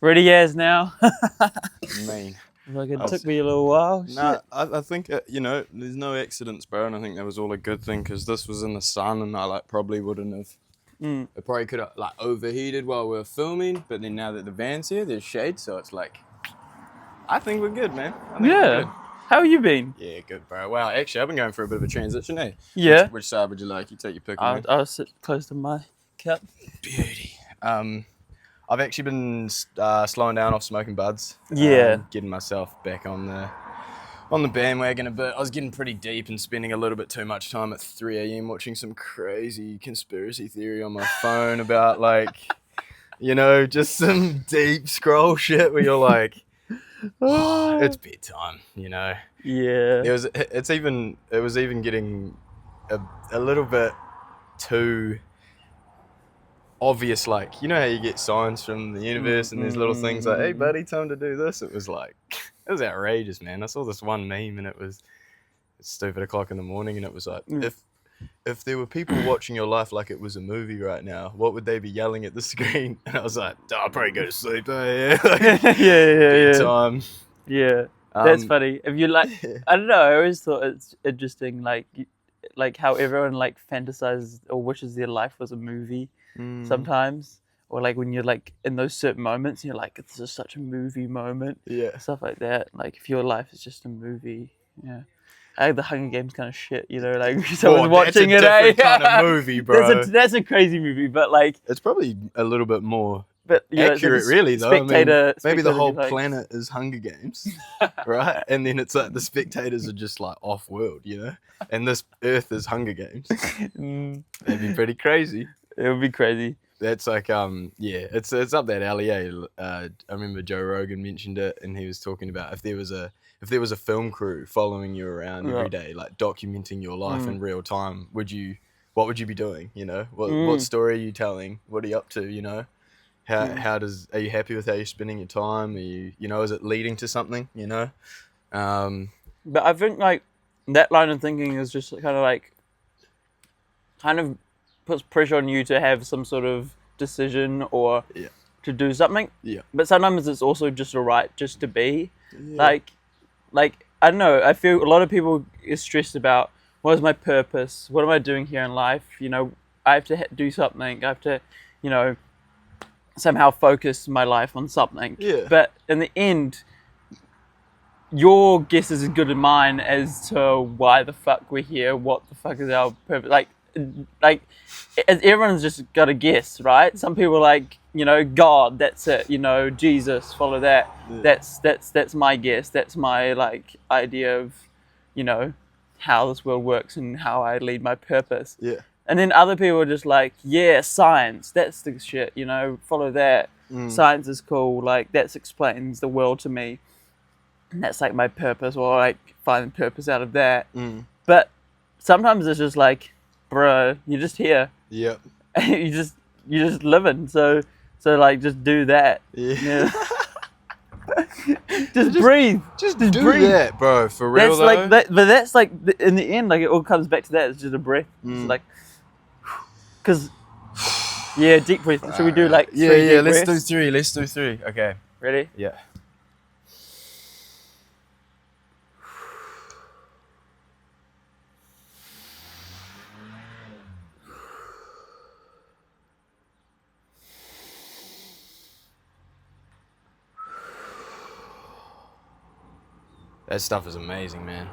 Ready as now. Mean. Like it took me a little while. Nah, I think, there's no accidents, bro, and I think that was all a good thing, because this was in the sun, and I, probably wouldn't have... It probably could have, overheated while we were filming, but then now that the van's here, there's shade, so it's I think we're good, man. We're good. How have you been? Yeah, good, bro. Wow, actually, I've been going through a bit of a transition, eh? Yeah. Which side would you like? You take your pick. I'll sit close to my cup. Beauty. I've actually been slowing down off smoking buds. Yeah. Getting myself back on the bandwagon a bit. I was getting pretty deep and spending a little bit too much time at 3 a.m. watching some crazy conspiracy theory on my phone about just some deep scroll shit where you're like, oh, it's bedtime, Yeah. It was even getting a little bit too obvious, how you get signs from the universe and there's little things like, hey buddy, time to do this. It was it was outrageous, man. I saw this one meme and it's stupid o'clock in the morning, and it was like, if there were people watching your life like it was a movie right now, what would they be yelling at the screen? And I was like, I'll probably go to sleep. Yeah. Time. Yeah, that's funny. If you I don't know, I always thought it's interesting, like how everyone fantasizes or wishes their life was a movie sometimes, or when you're in those certain moments, and you're like, it's just such a movie moment. Yeah. Stuff like that. If your life is just a movie, yeah. I think the Hunger Games kind of shit, someone's watching it. That's a different kind of movie, bro. That's a crazy movie, but it's probably a little bit more accurate, really, though. Maybe the whole spectator planet is Hunger Games, right? And then it's the spectators are just off-world, and this Earth is Hunger Games. That'd be pretty crazy. It would be crazy. That's it's up that alley. I remember Joe Rogan mentioned it, and he was talking about if there was a film crew following you around every day, documenting your life in real time, what would you be doing? What story are you telling? What are you up to? Are you happy with how you're spending your time? Are you, is it leading to something? But I think that line of thinking is just kind of puts pressure on you to have some sort of decision or to do something. Yeah. But sometimes it's also just alright just to be. Yeah. I don't know. I feel a lot of people is stressed about what is my purpose? What am I doing here in life? I have to do something. I have to, somehow focus my life on something. Yeah. But in the end, your guess is as good as mine as to why the fuck we're here. What the fuck is our purpose? Everyone's just got a guess, right? Some people God, that's it. Jesus, follow that. Yeah. That's my guess. That's my idea of, how this world works and how I lead my purpose. Yeah. And then other people are just science, that's the shit, follow that. Science is cool, that explains the world to me. And that's my purpose, or find purpose out of that. But sometimes it's just bro, you're just here. Yep. you're just living. So just do that. Yeah. just breathe. Just do breathe. That, bro. For real, that's that. But that's in the end, it all comes back to that. It's just a breath. It's because deep breath. Should we do three deep let's breaths? do 3. Let's do 3. Okay. Ready? Yeah. That stuff is amazing, man.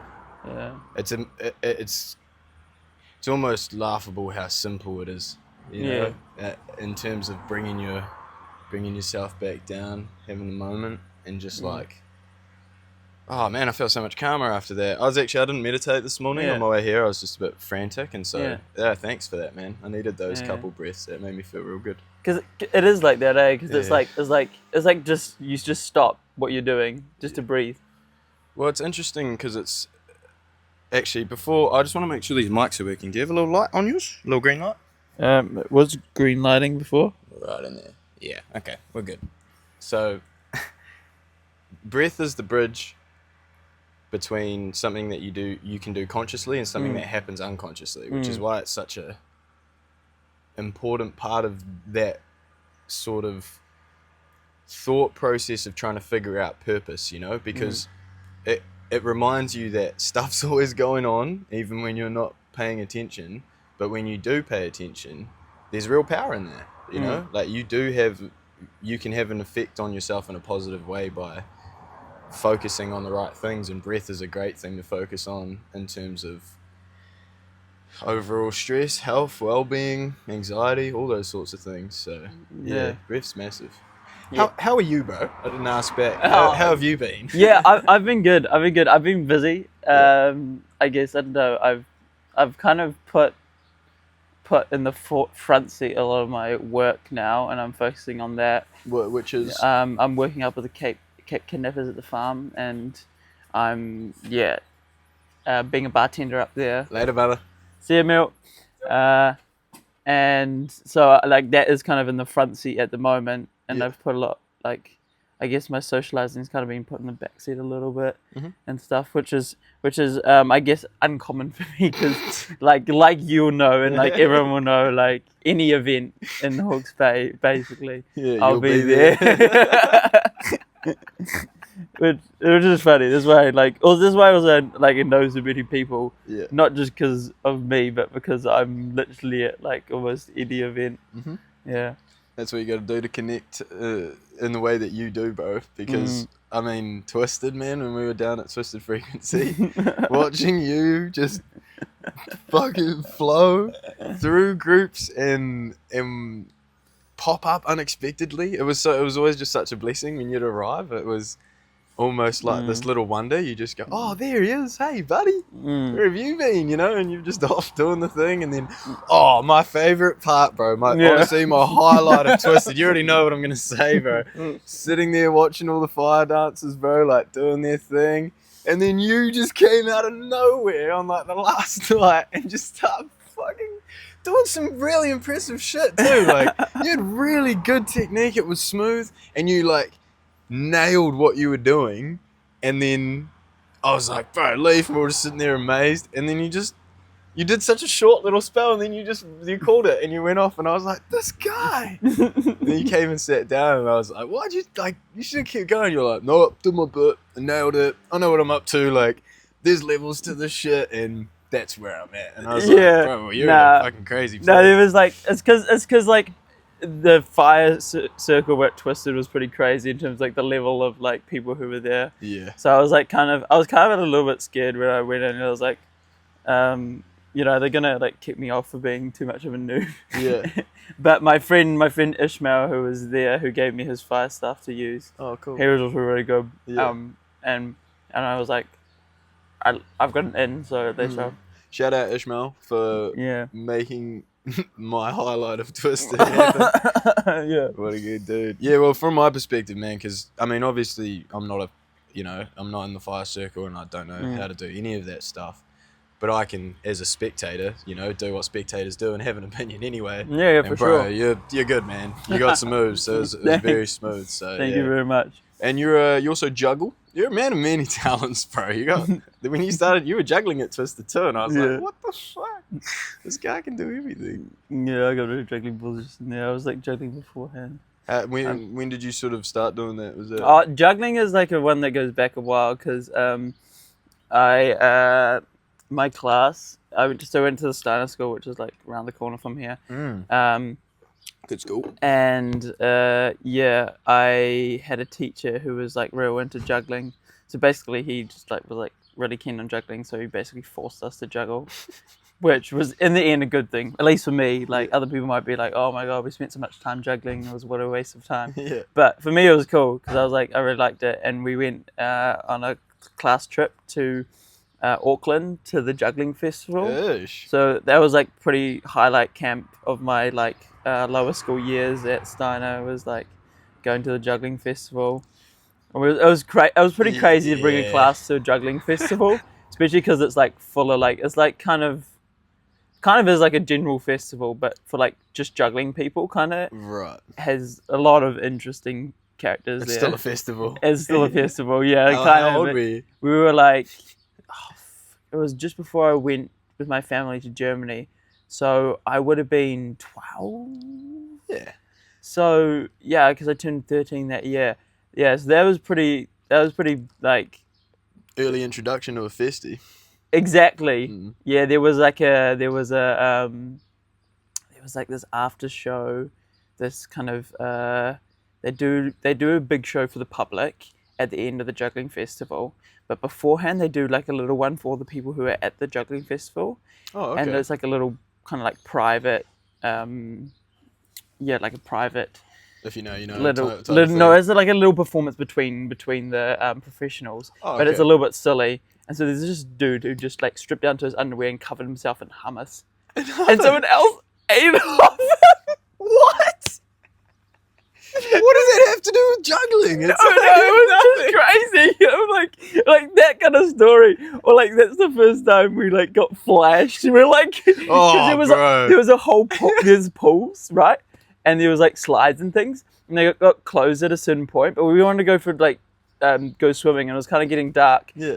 Yeah. It's almost laughable how simple it is. In terms of bringing yourself back down, having a moment, and just oh man, I felt so much calmer after that. I didn't meditate this morning on my way here. I was just a bit frantic, and so thanks for that, man. I needed those couple breaths. That made me feel real good. Because it is like that, eh? Because it's just you just stop what you're doing just to breathe. Well, it's interesting because it's actually before. I just want to make sure these mics are working. Do you have a little light on yours? A little green light? It was green lighting before. Right in there. Yeah. Okay, we're good. So, breath is the bridge between something that you can do consciously and something that happens unconsciously, which is why it's such a important part of that sort of thought process of trying to figure out purpose, you know, because it reminds you that stuff's always going on, even when you're not paying attention. But when you do pay attention, there's real power in there, you know? Like, you can have an effect on yourself in a positive way by focusing on the right things, and breath is a great thing to focus on in terms of overall stress, health, well-being, anxiety, all those sorts of things. So, yeah, breath's massive. Yeah. How are you, bro? I didn't ask back. Oh. How have you been? Yeah, I've been good. I've been busy. I guess, I don't know. I've kind of put in the front seat a lot of my work now, and I'm focusing on that. Which is I'm working up with the Cape kidnappers at the farm, and I'm being a bartender up there. Later, brother. See you, Milt. And so like that is kind of in the front seat at the moment, and I've put a lot, like, I guess my socializing's kind of been put in the back seat a little bit and stuff, which is I guess uncommon for me, because like you'll know, and like everyone will know, like any event in Hawke's Bay, basically, I'll be there. which is funny. This way, like, this way I was like in those so many people, not just because of me, but because I'm literally at like almost any event. Yeah. That's what you got to do to connect in the way that you do, bro. Because, I mean, Twisted, man, when we were down at Twisted Frequency, watching you just fucking flow through groups and pop up unexpectedly. It was always just such a blessing when you'd arrive. It was almost like this little wonder. You just go, oh, there he is. Hey, buddy, where have you been? You know, and you're just off doing the thing. And then, my favorite part, bro, honestly, my highlight of Twisted, you already know what I'm going to say, bro. Sitting there watching all the fire dancers, bro, like doing their thing. And then you just came out of nowhere on like the last night and just started fucking doing some really impressive shit too. Like, you had really good technique. It was smooth. And you like nailed what you were doing, and then I was like, bro, Lief, and we were just sitting there amazed, and then you did such a short little spell, and then you called it, and you went off, and I was like, this guy. And then you came and sat down, and I was like, why'd you, like, you should keep going. You're like, no, did my bit, I nailed it, I know what I'm up to, like, there's levels to this shit, and that's where I'm at. And I was like, bro, well, you're in a fucking crazy place. No, it was like, it's cause like, the fire circle at Twisted was pretty crazy in terms of like the level of like people who were there. Yeah. So I was kind of a little bit scared when I went in, and I was like, you know, they're gonna like kick me off for being too much of a noob. Yeah. But my friend Ishmael, who was there, who gave me his fire stuff to use. Oh, cool. He was also really good. Yeah. And I was like, I've got an in, so they show. Shout out Ishmael for making my highlight of Twisted happen. Yeah. What a good dude. Yeah, well, from my perspective, man, because, I mean, obviously, I'm not in the fire circle, and I don't know how to do any of that stuff. But I can, as a spectator, you know, do what spectators do and have an opinion anyway. Yeah, for sure. You're good, man. You got some moves, so it was very smooth. So Thank you very much. And you also juggle. You're a man of many talents, bro. When you started, you were juggling at Twisted too, and I was like, what the fuck? This guy can do everything. Yeah, I got rid of juggling balls just in there. I was like juggling beforehand. When did you sort of start doing that? Was that? Juggling is like a one that goes back a while, because my class, I went to the Steiner School, which is like around the corner from here. Good school. And I had a teacher who was like real into juggling. So basically he just like was like really keen on juggling, so he basically forced us to juggle, which was in the end a good thing, at least for me. Like other people might be like, oh my god, we spent so much time juggling, it was what a waste of time. But for me it was cool, because I was like, I really liked it. And we went on a class trip to Auckland to the juggling festival. Ish. So that was like pretty highlight camp of my like lower school years at Steiner, was like going to the juggling festival. It was pretty crazy to bring a class to a juggling festival, especially because it's like full of like, it's like kind of is like a general festival, but for like just juggling people, kind of has a lot of interesting characters. It's still a festival. It's still a festival, yeah. How old were you? We were like, it was just before I went with my family to Germany, so I would have been 12. Yeah. So yeah, because I turned 13 that year. Yeah, so that was pretty like Early introduction to a festy. exactly. Mm. Yeah, there was like this after show, this kind of they do a big show for the public at the end of the juggling festival, but beforehand they do like a little one for all the people who are at the juggling festival, Oh, and okay. it's like a little kind of like private, like a private If you know, you know. little, type of no, thing. it's like a little performance between the professionals, Oh, but it's a okay. little bit silly. And so there's this dude who just like stripped down to his underwear and covered himself in hummus, and someone else ate it off him. What? What does that have to do with juggling? It's No, it was just crazy. I'm like that kind of story, or like that's the first time we like got flashed. We're like, 'cause Oh, bro. there was a whole there's pools, right, and there was like slides and things, and they got closed at a certain point, but we wanted to go for like go swimming, and it was kind of getting dark, Yeah.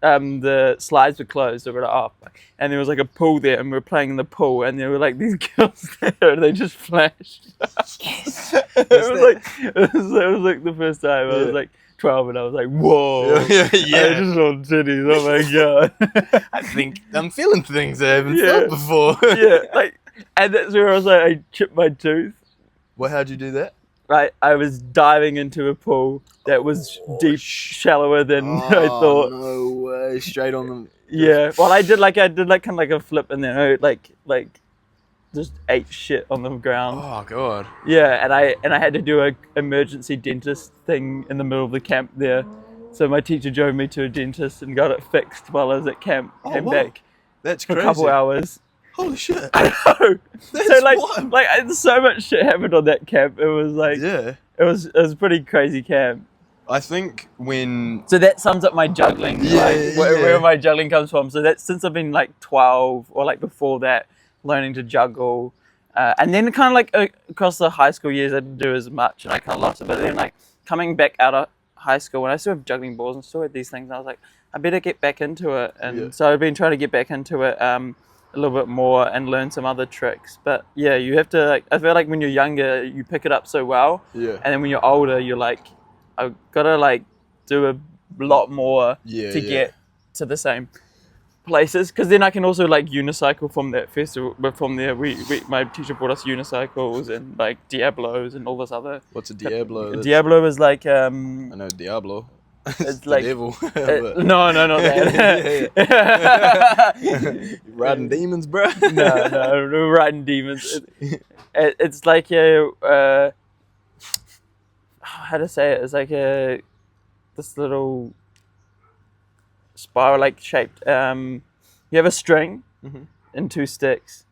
and the slides were closed, so we're like, oh, fuck. And there was like a pool there, and we were playing in the pool, and there were like these girls there, and they just flashed. Yes. it was like the first time I was like 12, and I was like, whoa, Yeah. I just saw titties, oh my god. I think I'm feeling things I haven't Yeah. felt before. Yeah, like, and that's where I was like, I chipped my tooth. Well, how'd you do that? Right, I was diving into a pool that was shallower than I thought. No way! Straight on them. Yeah, well, I did like kind of like a flip, and then I like just ate shit on the ground. Oh god. Yeah, and I had to do a emergency dentist thing in the middle of the camp there. So my teacher drove me to a dentist and got it fixed while I was at camp. Oh, Came wow. back That's for crazy. a couple hours. Holy shit! I know. That's So wild. so much shit happened on that camp. It was like Yeah. it was a pretty crazy camp. I think when So that sums up my juggling. Yeah, like, where my juggling comes from. So that's since I've been like 12 or like before that, learning to juggle. And then kind of like across the high school years, I didn't do as much and I kind of lost it. But then like coming back out of high school, when I still have juggling balls and still had these things, I was like, I better get back into it. And so I've been trying to get back into it a little bit more and learn some other tricks. But yeah, you have to like, I feel like when you're younger, you pick it up so well. Yeah. And then when you're older, you're like, I've got to like do a lot more to get to the same places, because then I can also like unicycle from that festival. But from there, my teacher brought us unicycles and like Diablos and all this other. What's a Diablo? Diablo is like I know Diablo. it's the like devil. no, not that. Riding demons, bro. no, riding demons. It's like a how to say it? It's like this little spiral like shaped. You have a string and two sticks,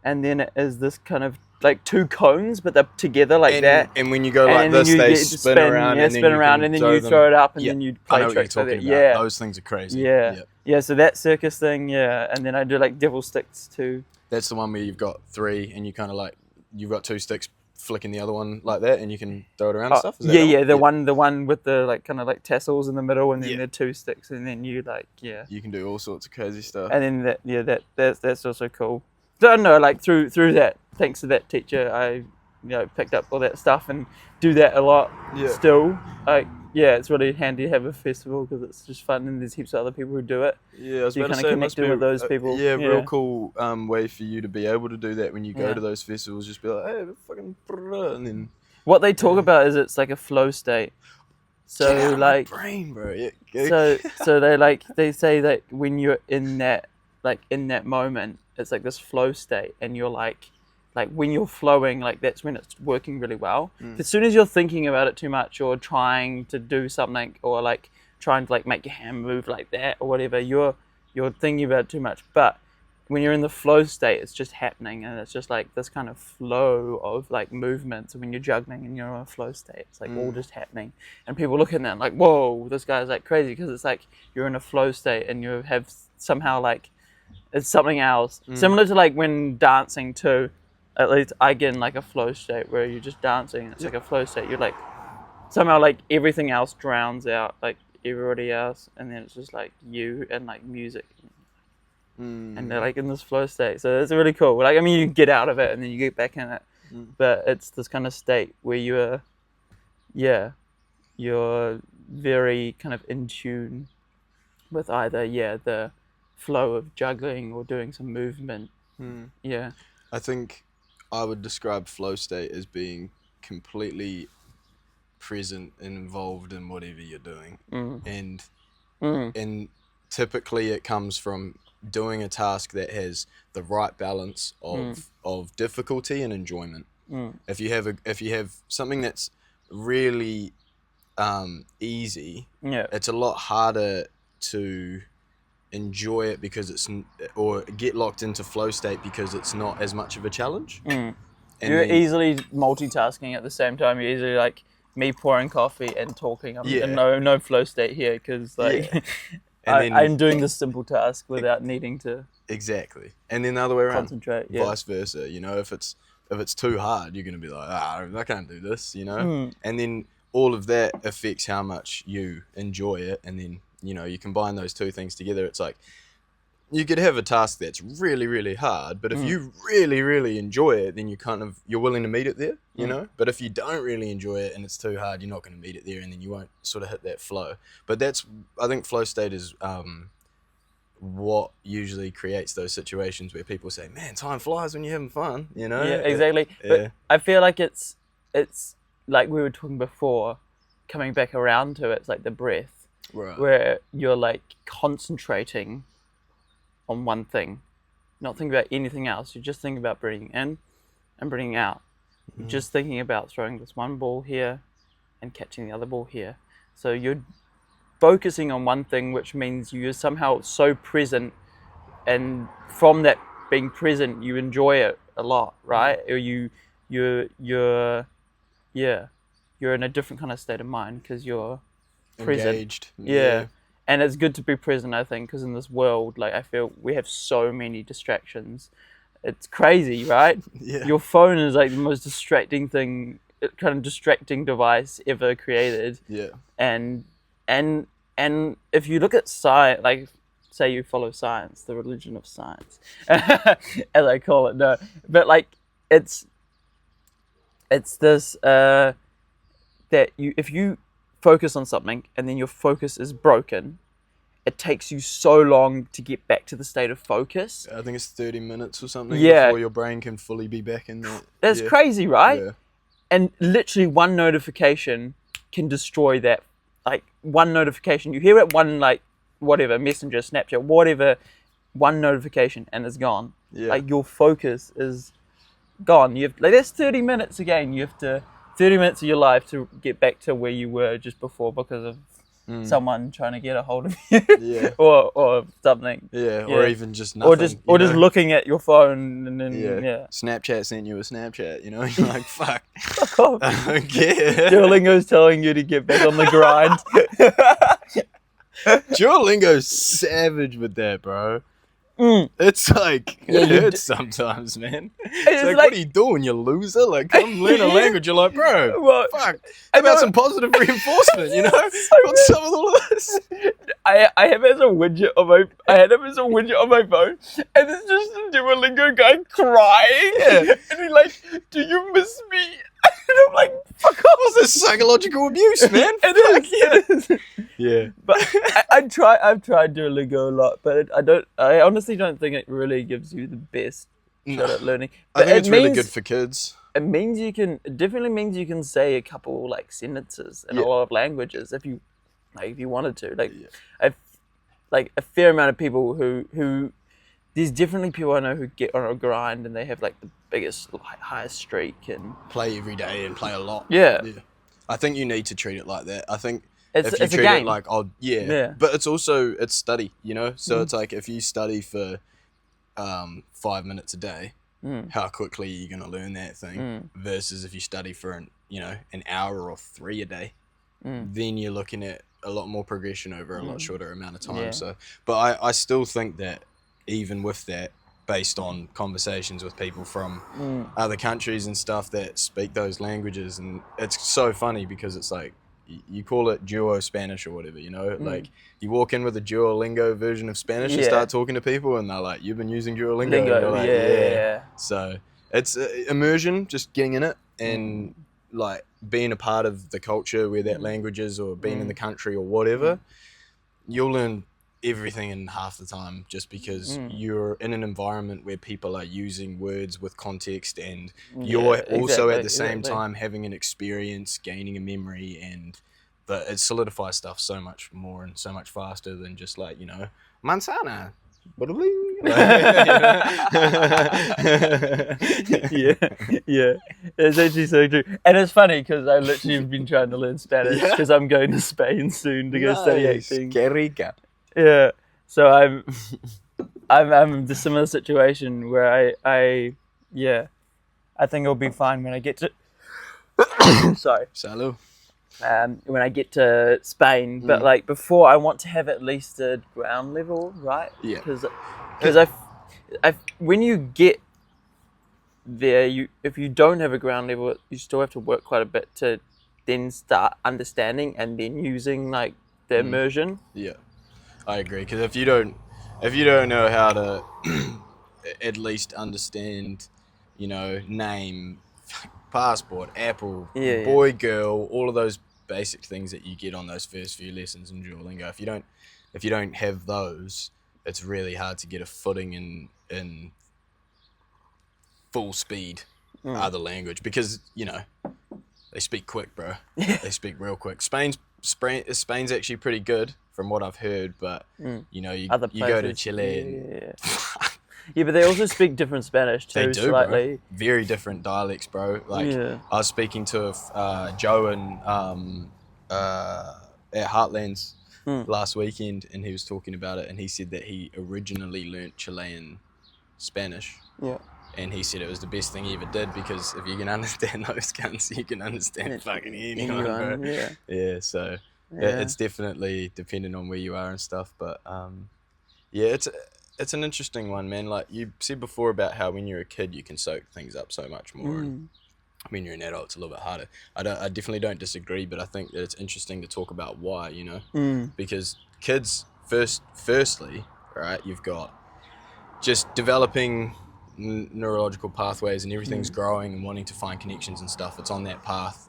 and then it is this kind of like two cones, but they're together like that. And when you go like and this, then you they get to spin around, and then you throw it up, and then you play I know what you're tricks with talking it. about. Yeah, Those things are crazy. Yeah. So that circus thing, and then I do like devil sticks too. That's the one where you've got three, and you kind of like you've got two sticks flicking the other one like that, and you can throw it around and stuff. Is that The one with the like kind of like tassels in the middle, and then the two sticks, and then you like you can do all sorts of crazy stuff. And then that's also cool. So I don't know, like through that, thanks to that teacher, I picked up all that stuff and do that a lot. Still, like it's really handy to have a festival because it's just fun and there's heaps of other people who do it. Yeah, I was so about you to say, kind of connect with those people. Real cool way for you to be able to do that when you go to those festivals. Just be like, hey, fucking, and then what they talk about is it's like a flow state. So get out of like my brain, bro. So they say that when you're in that moment, it's like this flow state, and you're like when you're flowing, like that's when it's working really well. As soon as you're thinking about it too much, or trying to do something, or like trying to like make your hand move like that or whatever, you're thinking about it too much. But when you're in the flow state, it's just happening, and it's just like this kind of flow of like movements. And when you're juggling and you're in a flow state, it's like all just happening, and people look at that and like, whoa, this guy's like crazy, because it's like you're in a flow state and you have somehow like it's something else, similar to like when dancing too. At least I get in like a flow state where you're just dancing. It's like a flow state. You're like somehow like everything else drowns out like everybody else, and then it's just like you and like music, and they're like in this flow state. So it's really cool. Like I mean, you get out of it and then you get back in it. but it's this kind of state where you're very kind of in tune with either the flow of juggling or doing some movement. Yeah. I think I would describe flow state as being completely present and involved in whatever you're doing, and typically it comes from doing a task that has the right balance of difficulty and enjoyment. If you have something that's really easy, it's a lot harder to enjoy it or get locked into flow state because it's not as much of a challenge. And you're easily multitasking at the same time. You're easily like me pouring coffee and talking. I'm in no flow state here because I'm doing this simple task without needing to exactly. And then the other way around, concentrate. Vice versa. You know, if it's too hard, you're gonna be like, I can't do this. You know, and then all of that affects how much you enjoy it, and then you combine those two things together. It's like you could have a task that's really, really hard, but if you really, really enjoy it, then you're willing to meet it there, you know? But if you don't really enjoy it and it's too hard, you're not going to meet it there, and then you won't sort of hit that flow. But I think flow state is what usually creates those situations where people say, man, time flies when you're having fun, you know? Yeah, exactly. But I feel like it's like we were talking before, coming back around to it, it's like the breath, right, where you're like concentrating on one thing, not thinking about anything else. You're just thinking about breathing in and breathing out. You're just thinking about throwing this one ball here and catching the other ball here. So you're focusing on one thing, which means you're somehow so present, and from that being present, you enjoy it a lot, right? Or you're in a different kind of state of mind because you're present. Engaged. Yeah. And it's good to be present, I think, because in this world, like, I feel we have so many distractions. It's crazy, right? Yeah. Your phone is like the most distracting device ever created. Yeah. And if you look at science, like, say you follow science, the religion of science, as I call it, no, but like it's this that if you focus on something and then your focus is broken, it takes you so long to get back to the state of focus. I think it's 30 minutes or something before your brain can fully be back in there. That's crazy, right? Yeah. And literally one notification can destroy that. Like one notification, you hear it, one like whatever, Messenger, Snapchat, whatever, one notification and it's gone. Yeah. Like your focus is gone. That's 30 minutes again. You have to 30 minutes of your life to get back to where you were just before because of someone trying to get a hold of you. Yeah. or something. Yeah, or even just nothing. Or just looking at your phone and then Snapchat sent you a Snapchat, you know? You're like, fuck. Fuck off. I don't care. Duolingo's telling you to get back on the grind. Duolingo's savage with that, bro. It's like, it hurts sometimes, man. It's like, what are you doing, you loser? Like, come learn a language. You're like, bro, fuck. How about some positive reinforcement, you know? What's up with all of this? I have it as a widget on my phone, and it's just a Duolingo guy crying. Yeah. And he's like, do you miss me? And I'm like, fuck off. What's this psychological abuse, man? It is. Yeah. But I've tried Duolingo a lot, but I honestly don't think it really gives you the best shot at learning. But I think it's really good for kids. It definitely means you can say a couple like sentences in a lot of languages if you wanted to. Like a fair amount of people who there's definitely people I know who get on a grind and they have like the biggest, highest streak and play every day and play a lot. Yeah. I think you need to treat it like that. I think it's if you treat a game. it like, but it's study, you know? So it's like if you study for 5 minutes a day, how quickly are you going to learn that thing? Versus if you study for an hour or 3 a day, then you're looking at a lot more progression over a lot shorter amount of time. Yeah. So, but I still think that even with that, based on conversations with people from other countries and stuff that speak those languages, and it's so funny because it's like you call it Duo Spanish or whatever, you know, like you walk in with a Duolingo version of Spanish and start talking to people and they're like, you've been using Duolingo? And you're like, yeah. So it's immersion, just getting in it and like being a part of the culture where that language is, or being in the country or whatever. You'll learn everything in half the time, just because you're in an environment where people are using words with context, and you're also at the same time having an experience, gaining a memory, and it solidifies stuff so much more and so much faster than just like, manzana. yeah, it's actually so true, and it's funny because I literally have been trying to learn Spanish because I'm going to Spain soon to go study acting. Que rica. Yeah, so I'm in a similar situation where I think it'll be fine when I get to sorry. Salud. When I get to Spain, but like before, I want to have at least a ground level, right? Yeah. Because when you get there, if you don't have a ground level, you still have to work quite a bit to then start understanding and then using like the immersion. Yeah, I agree. Because if you don't know how to at least understand, name, passport, apple, boy, girl, all of those basic things that you get on those first few lessons in Duolingo. If you don't have those, it's really hard to get a footing in full speed other language, because they speak quick, bro. They speak real quick. Spain's actually pretty good from what I've heard, but you go to Chile. Yeah, but they also speak different Spanish too. They do, slightly. Bro. Very different dialects, bro. Like I was speaking to Joe at Heartlands last weekend, and he was talking about it, and he said that he originally learnt Chilean Spanish. Yeah. And he said it was the best thing he ever did, because if you can understand those cunts, you can understand fucking anyone, bro. Yeah. Yeah, so it's definitely dependent on where you are and stuff. But it's an interesting one, man. Like you said before about how when you're a kid you can soak things up so much more, and when you're an adult it's a little bit harder. I definitely don't disagree, but I think that it's interesting to talk about why, because kids firstly, right, you've got just developing neurological pathways, and everything's growing and wanting to find connections and stuff. It's on that path,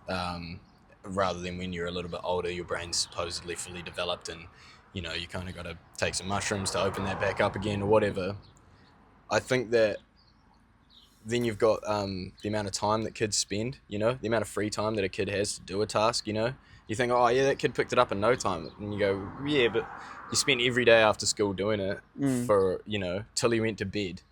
rather than when you're a little bit older, your brain's supposedly fully developed, and you kind of got to take some mushrooms to open that back up again or whatever. I think that then you've got the amount of time that kids spend, the amount of free time that a kid has to do a task. You think, oh yeah, that kid picked it up in no time, and you go, yeah, but you spent every day after school doing it for till he went to bed.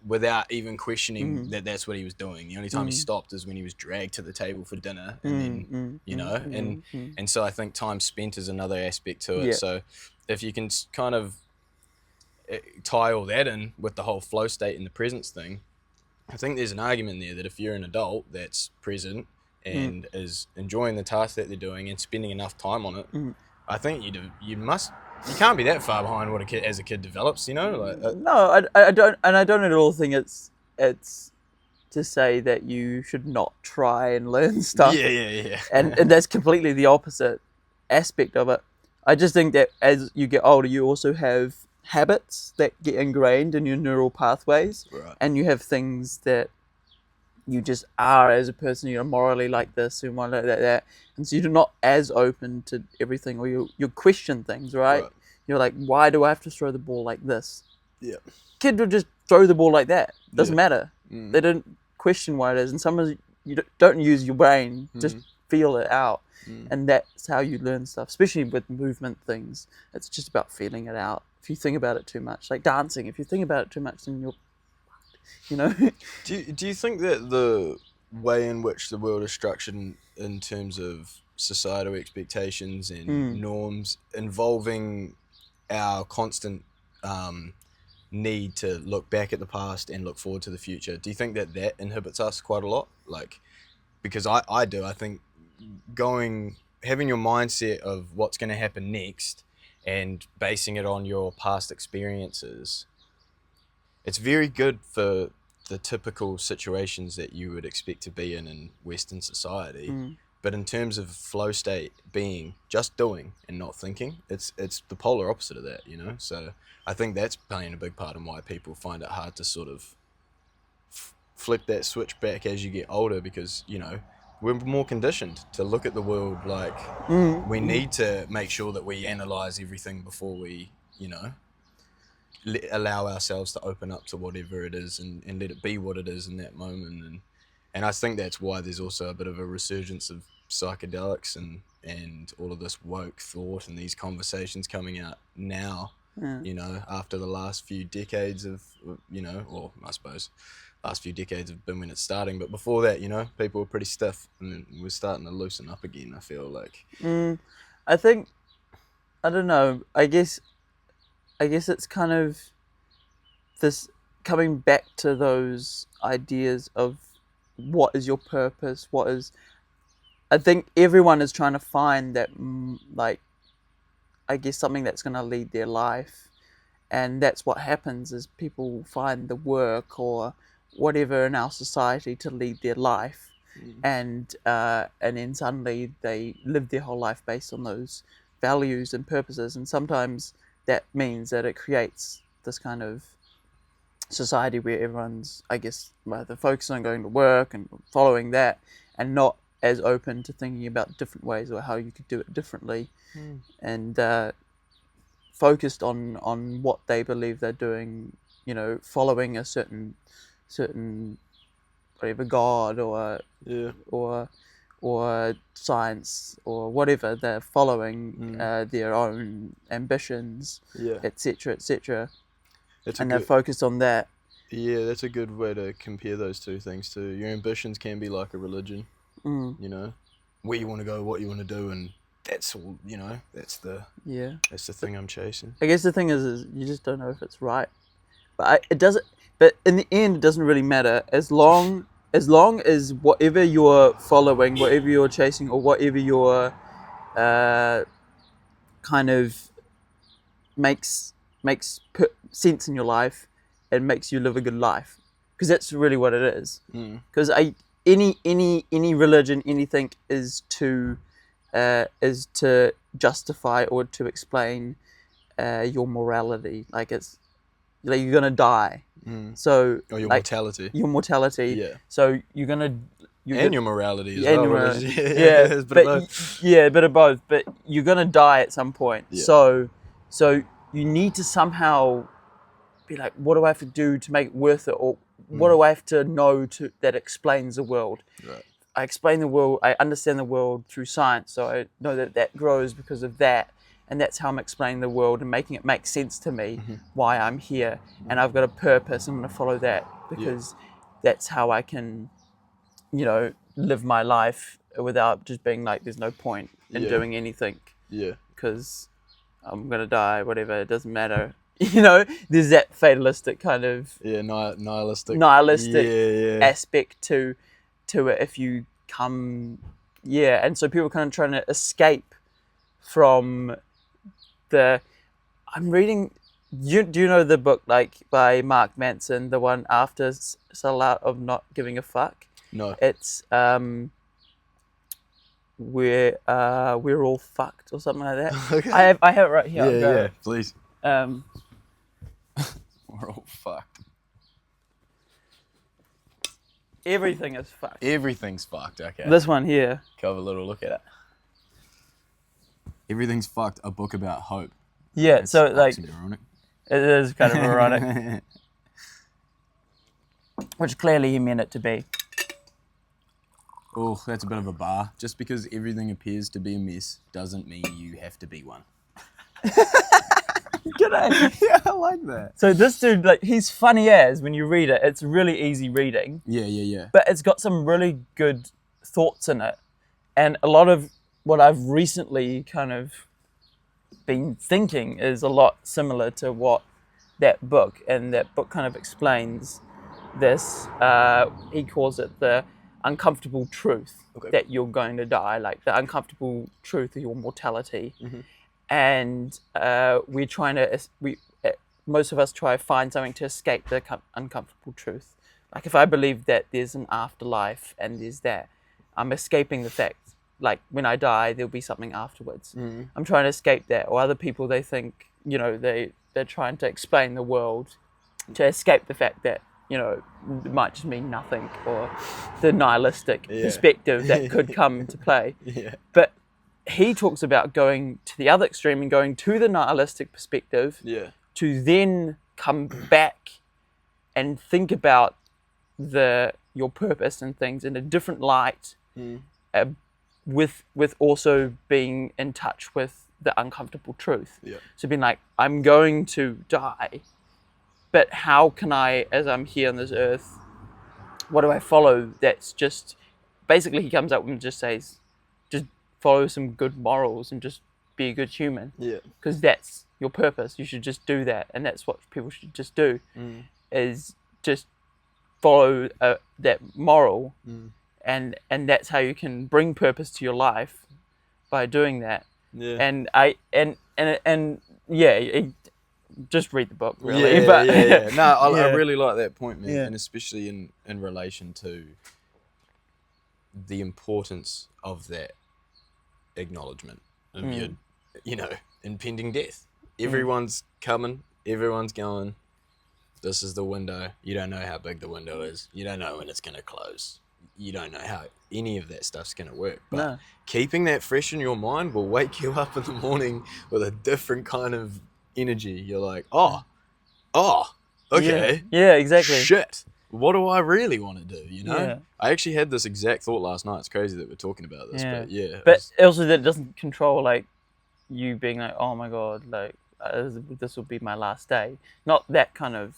Without even questioning that that's what he was doing. The only time he stopped is when he was dragged to the table for dinner, and then and so I think time spent is another aspect to it. Yeah. So if you can kind of tie all that in with the whole flow state and the presence thing, I think there's an argument there that if you're an adult that's present and is enjoying the task that they're doing and spending enough time on it, I think you can't be that far behind what a kid develops, No, I don't, and I don't at all think it's to say that you should not try and learn stuff. Yeah. And that's completely the opposite aspect of it. I just think that as you get older, you also have habits that get ingrained in your neural pathways, right. And you have things that you just are as a person. You're morally like this and one like that, and so you're not as open to everything, or you question things, right? You're like, why do I have to throw the ball like this? Yeah, kid will just throw the ball like that. Doesn't matter. They don't question why it is, and sometimes you don't use your brain, just feel it out, and that's how you learn stuff. Especially with movement things, it's just about feeling it out. If you think about it too much, like dancing, if you think about it too much, then you're Do you think that the way in which the world is structured in terms of societal expectations and norms involving our constant need to look back at the past and look forward to the future, do you think that inhibits us quite a lot? Like, because I do. I think having your mindset of what's going to happen next and basing it on your past experiences, it's very good for the typical situations that you would expect to be in Western society. But in terms of flow state being just doing and not thinking, it's the polar opposite of that, So I think that's playing a big part in why people find it hard to sort of flip that switch back as you get older, because we're more conditioned to look at the world like we need to make sure that we analyze everything before we allow ourselves to open up to whatever it is, and let it be what it is in that moment. And I think that's why there's also a bit of a resurgence of psychedelics and all of this woke thought and these conversations coming out now, after the last few decades of, or I suppose last few decades have been when it's starting, but before that, people were pretty stiff, and we're starting to loosen up again, I feel like. I think, I don't know, I guess it's kind of this coming back to those ideas of what is your purpose, I think everyone is trying to find that, like, I guess something that's going to lead their life. And that's what happens, is people find the work or whatever in our society to lead their life. And then suddenly they live their whole life based on those values and purposes. And sometimes that means that it creates this kind of society where everyone's, I guess, rather focused on going to work and following that, and not as open to thinking about different ways or how you could do it differently, and focused on what they believe they're doing, following a certain whatever god or science or whatever. They're following their own ambitions, etc. They're focused on that. Yeah, that's a good way to compare those two things too. Your ambitions can be like a religion, where you want to go, what you want to do, and that's all, that's the thing I'm chasing. I guess the thing is you just don't know if it's right, but but in the end it doesn't really matter, as long as whatever you're following, whatever you're chasing, or whatever you're kind of makes sense in your life and makes you live a good life, because that's really what it is. Because any religion, anything is to justify or to explain your morality. Like, it's like you're gonna die, so your like, mortality. Yeah. So you're gonna your morality as well. A bit of both. But you're gonna die at some point. Yeah. So you need to somehow be like, what do I have to do to make it worth it, or what do I have to know that explains the world? Right. I explain the world. I understand the world through science, so I know that grows because of that, and that's how I'm explaining the world and making it make sense to me why I'm here, and I've got a purpose. I'm going to follow that because that's how I can, live my life without just being like, there's no point in doing anything. Yeah. Because I'm going to die, whatever, it doesn't matter. There's that fatalistic kind of nihilistic aspect to it if you come, and so people are kind of trying to escape from I'm reading, do you know the book, like, by Mark Manson, the one after Settle Out of Not Giving a Fuck? No. It's we're all fucked or something like that. Okay. I have it right here. Yeah, please. We're all fucked. Everything is fucked. Everything's fucked, okay. This one here. Have a little look at it. Everything's fucked, a book about hope. Yeah, it's so like, ironic. It is kind of ironic. Which clearly he meant it to be. Oh, that's a bit of a bar. Just because everything appears to be a mess doesn't mean you have to be one. G'day. Yeah, I like that. So this dude, like, he's funny as when you read it. It's really easy reading. Yeah. But it's got some really good thoughts in it. And a lot of what I've recently kind of been thinking is a lot similar to what that book, and that book kind of explains this, he calls it the uncomfortable truth that you're going to die, like the uncomfortable truth of your mortality. And we're trying to, most of us try to find something to escape the uncomfortable truth. Like, if I believe that there's an afterlife and there's that, I'm escaping the fact, like, when I die, there'll be something afterwards. I'm trying to escape that. Or other people, they think, they're trying to explain the world to escape the fact that it might just mean nothing, or the nihilistic perspective that could come to play. Yeah. But he talks about going to the other extreme and going to the nihilistic perspective to then come back and think about your purpose and things in a different light, with also being in touch with the uncomfortable truth. Yeah. So being like, I'm going to die, but how can I, as I'm here on this earth, what do I follow that's just, basically he comes up and just says, just follow some good morals and just be a good human. Yeah. Because that's your purpose. You should just do that. And that's what people should just do, is just follow that moral. And that's how you can bring purpose to your life, by doing that. Yeah. And just read the book, really. Yeah. No, I really like that point, man, and especially in relation to the importance of that acknowledgement of your, impending death. Everyone's coming, everyone's going. This is the window. You don't know how big the window is. You don't know when it's going to close. You don't know how any of that stuff's going to work. But keeping that fresh in your mind will wake you up in the morning with a different kind of energy. You're like, oh, okay. Yeah, exactly. Shit. What do I really want to do, Yeah. I actually had this exact thought last night. It's crazy that we're talking about this, but yeah. But also that doesn't control, like, you being like, oh my God, like, this will be my last day. Not that kind of...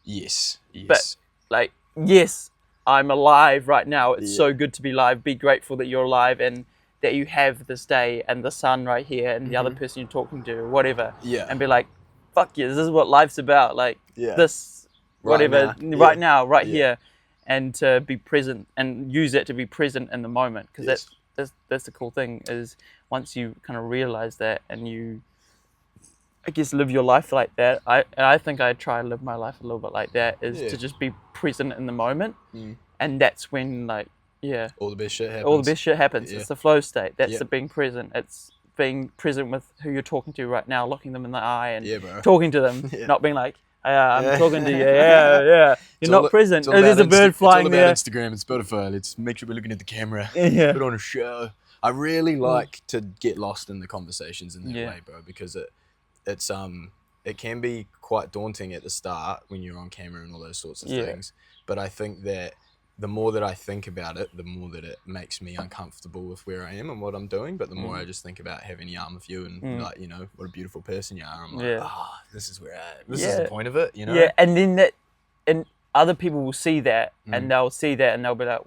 Yes. But, like, yes, I'm alive right now. It's so good to be alive. Be grateful that you're alive and that you have this day and the sun right here and the other person you're talking to or whatever. Yeah. And be like, fuck yeah, this is what life's about. Like, this, whatever, right now, right here. And to be present and use it to be present in the moment. Because that's the cool thing, is once you kind of realize that and you, I guess, live your life like that. I think I try to live my life a little bit like that, is to just be present in the moment. And that's when, like, all the best shit happens. All the best shit happens. It's the flow state. That's the being present. It's being present with who you're talking to right now, looking them in the eye and talking to them, not being like, I'm talking to you. You're not present. There's a bird flying there. It's all about Instagram and Spotify. Let's make sure we're looking at the camera. Put on a show. I really like to get lost in the conversations in that way, bro, because it can be quite daunting at the start when you're on camera and all those sorts of things. But I think that the more that I think about it, the more that it makes me uncomfortable with where I am and what I'm doing. But the more I just think about having a yarn with you and like, what a beautiful person you are. I'm like, this is where this is the point of it, Yeah, and then and other people will see that and they'll see that and they'll be like,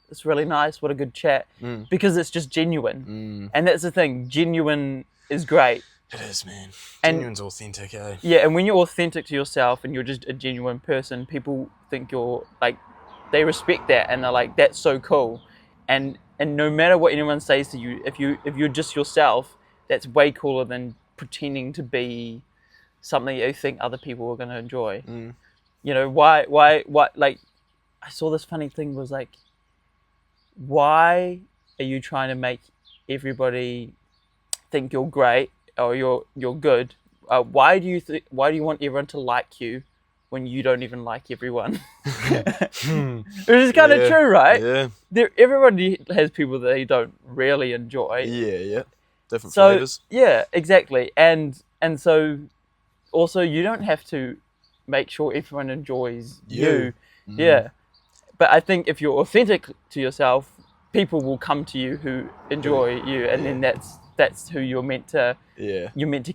it's really nice. What a good chat. Because it's just genuine. And that's the thing. Genuine is great. It is, man. Genuine's authentic, eh? Yeah, and when you're authentic to yourself and you're just a genuine person, people think you're like, they respect that and they're like, that's so cool. And no matter what anyone says to you, if you're just yourself, that's way cooler than pretending to be something you think other people are going to enjoy. Why, like, I saw this funny thing was like, why are you trying to make everybody think you're great or you're good? Why do you want everyone to like you when you don't even like everyone? Which is kind of true, right? Yeah. Everybody has people that they don't really enjoy. Yeah. Different flavors. Yeah, exactly. And so also you don't have to make sure everyone enjoys you. Yeah. But I think if you're authentic to yourself, people will come to you who enjoy you, and then that's who you're meant to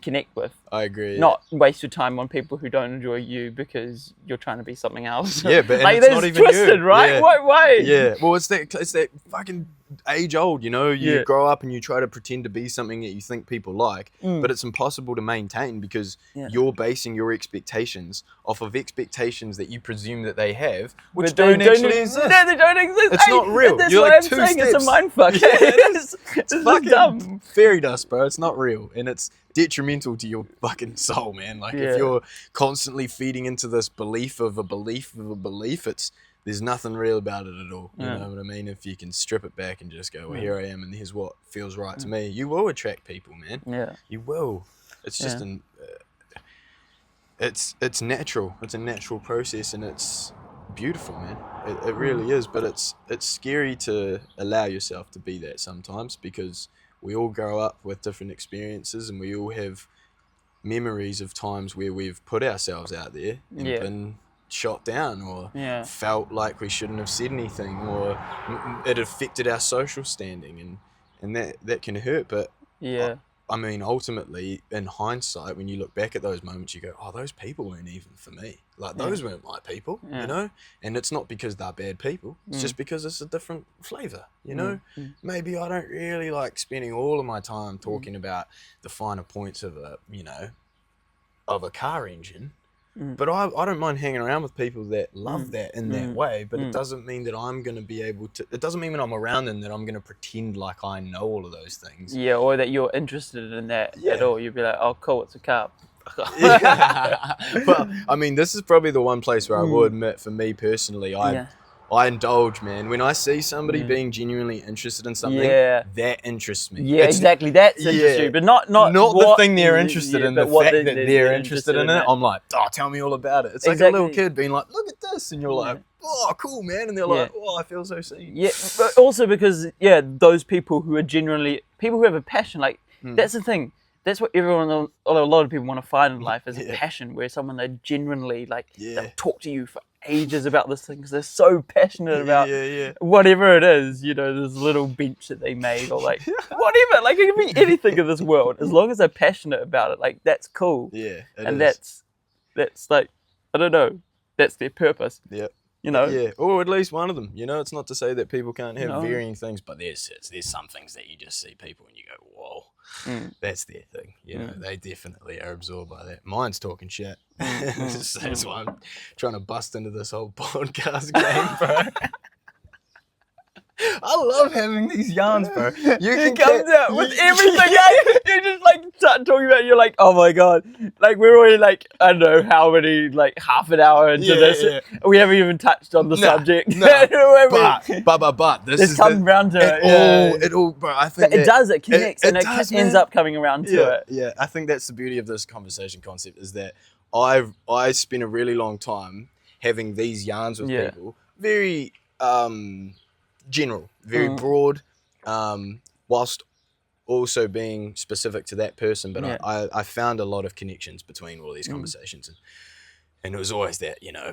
connect with. I agree. Not waste your time on people who don't enjoy you because you're trying to be something else. Yeah, but like, it's not even twisted, you. Right? Yeah. Why? Yeah. Well, it's that fucking age old, you grow up and you try to pretend to be something that you think people like, but it's impossible to maintain because you're basing your expectations off of expectations that you presume that they have, which don't actually exist. No, they don't exist. It's not real. That's You're what like I'm two saying. steps. It's a mindfuck. It's fucking dumb. Fairy dust, bro. It's not real, and it's detrimental to your fucking soul, man. Like if you're constantly feeding into this belief of a belief, there's nothing real about it at all. You know what I mean? If you can strip it back and just go, well, here I am, and here's what feels right to me, you will attract people, man. Yeah. You will. It's just it's natural. It's a natural process, and it's beautiful, man. It really is. But it's scary to allow yourself to be that sometimes, because we all grow up with different experiences, and we all have memories of times where we've put ourselves out there and been shot down, or felt like we shouldn't have said anything, or it affected our social standing, and that can hurt. But I mean, ultimately, in hindsight, when you look back at those moments, you go, oh, those people weren't even for me. Like, those weren't my people, you know? And it's not because they're bad people. It's just because it's a different flavour, you know? Maybe I don't really like spending all of my time talking about the finer points of a car engine. But I don't mind hanging around with people that love that in that way, but it doesn't mean that I'm going to be able to, it doesn't mean when I'm around them that I'm going to pretend like I know all of those things. Yeah, or that you're interested in that at all. You'd be like, oh, cool, it's a car. Well, I mean, this is probably the one place where I will admit, for me personally, I indulge, man. When I see somebody being genuinely interested in something, that interests me. Yeah, exactly. That's interesting, but not the thing they're interested in, the fact that they're interested in it. I'm like, oh, tell me all about it. It's like a little kid being like, look at this, and you're like, oh, cool, man, and they're like, oh, I feel so seen. Yeah, but also because those people who are genuinely people who have a passion, like that's the thing. That's what a lot of people want to find in life, is a passion, where someone that genuinely they'll talk to you for ages about this thing because they're so passionate about whatever it is, you know, this little bench that they made, or like whatever, like it can be anything in this world, as long as they're passionate about it, like that's cool. That's like, I don't know, that's their purpose. You know? Yeah, or at least one of them. You know, it's not to say that people can't have varying things, but there's some things that you just see people and you go, whoa, that's their thing. You know, they definitely are absorbed by that. Mine's talking shit. That's why I'm trying to bust into this whole podcast game, bro. I love having these yarns, bro. You can come out with everything. You just like start talking about it, you're like, oh my god, like we're already like, I don't know how many, like half an hour into this. We haven't even touched on the subject. But this comes round to it all, bro. I think it does. It connects, and it ends up coming around to it. Yeah, I think that's the beauty of this conversation concept, is that I spent a really long time having these yarns with people, very general, very broad, whilst also being specific to that person. But I found a lot of connections between all these conversations, and it was always that, you know,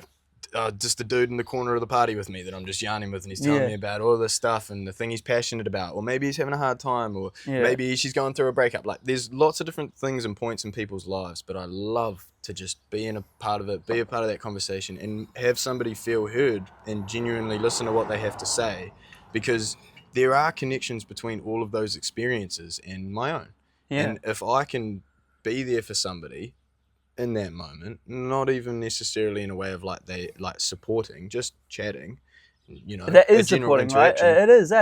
just the dude in the corner of the party with me that I'm just yarning with, and he's telling me about all this stuff and the thing he's passionate about, or maybe he's having a hard time, or maybe she's going through a breakup. Like, there's lots of different things and points in people's lives, but I love to just be in a part of it, be a part of that conversation, and have somebody feel heard and genuinely listen to what they have to say, because there are connections between all of those experiences and my own. And if I can be there for somebody in that moment, not even necessarily in a way of like supporting, just chatting, you know, that is supporting, right? It is,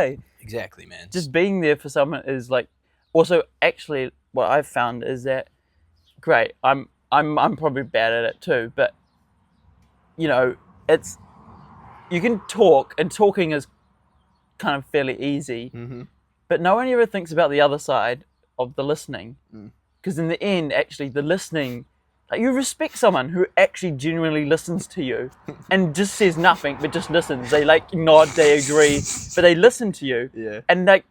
exactly, man. Just being there for someone is like, also actually what I've found is that, great, I'm probably bad at it too, but you know, it's, you can talk, and talking is kind of fairly easy, but no one ever thinks about the other side of the listening, because in the end, actually, the listening, like, you respect someone who actually genuinely listens to you and just says nothing but just listens. They like nod, they agree, but they listen to you. And like,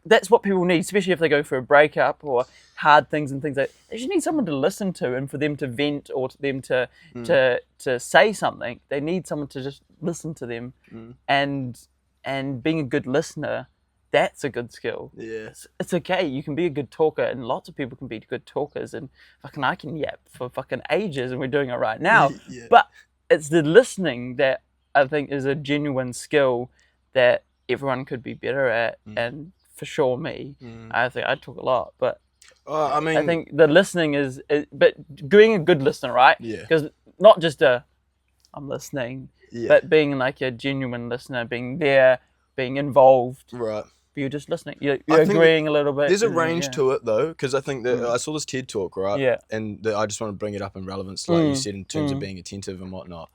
that's what people need, especially if they go for a breakup or hard things and things like that. They just need someone to listen to, and for them to vent, or to them to say something. They need someone to just listen to them, and being a good listener, that's a good skill. It's okay. You can be a good talker, and lots of people can be good talkers, and fucking I can yap for fucking ages, and we're doing it right now. But it's the listening that I think is a genuine skill that everyone could be better at, and for sure me. I think I talk a lot, but I mean, I think the listening is but being a good listener, right? Because not just I'm listening, but being like a genuine listener, being there, being involved. Right. You're just listening. You're agreeing a little bit. There's a range to it, though, because I think that I saw this TED talk, right? And I just want to bring it up in relevance, like you said, in terms of being attentive and whatnot.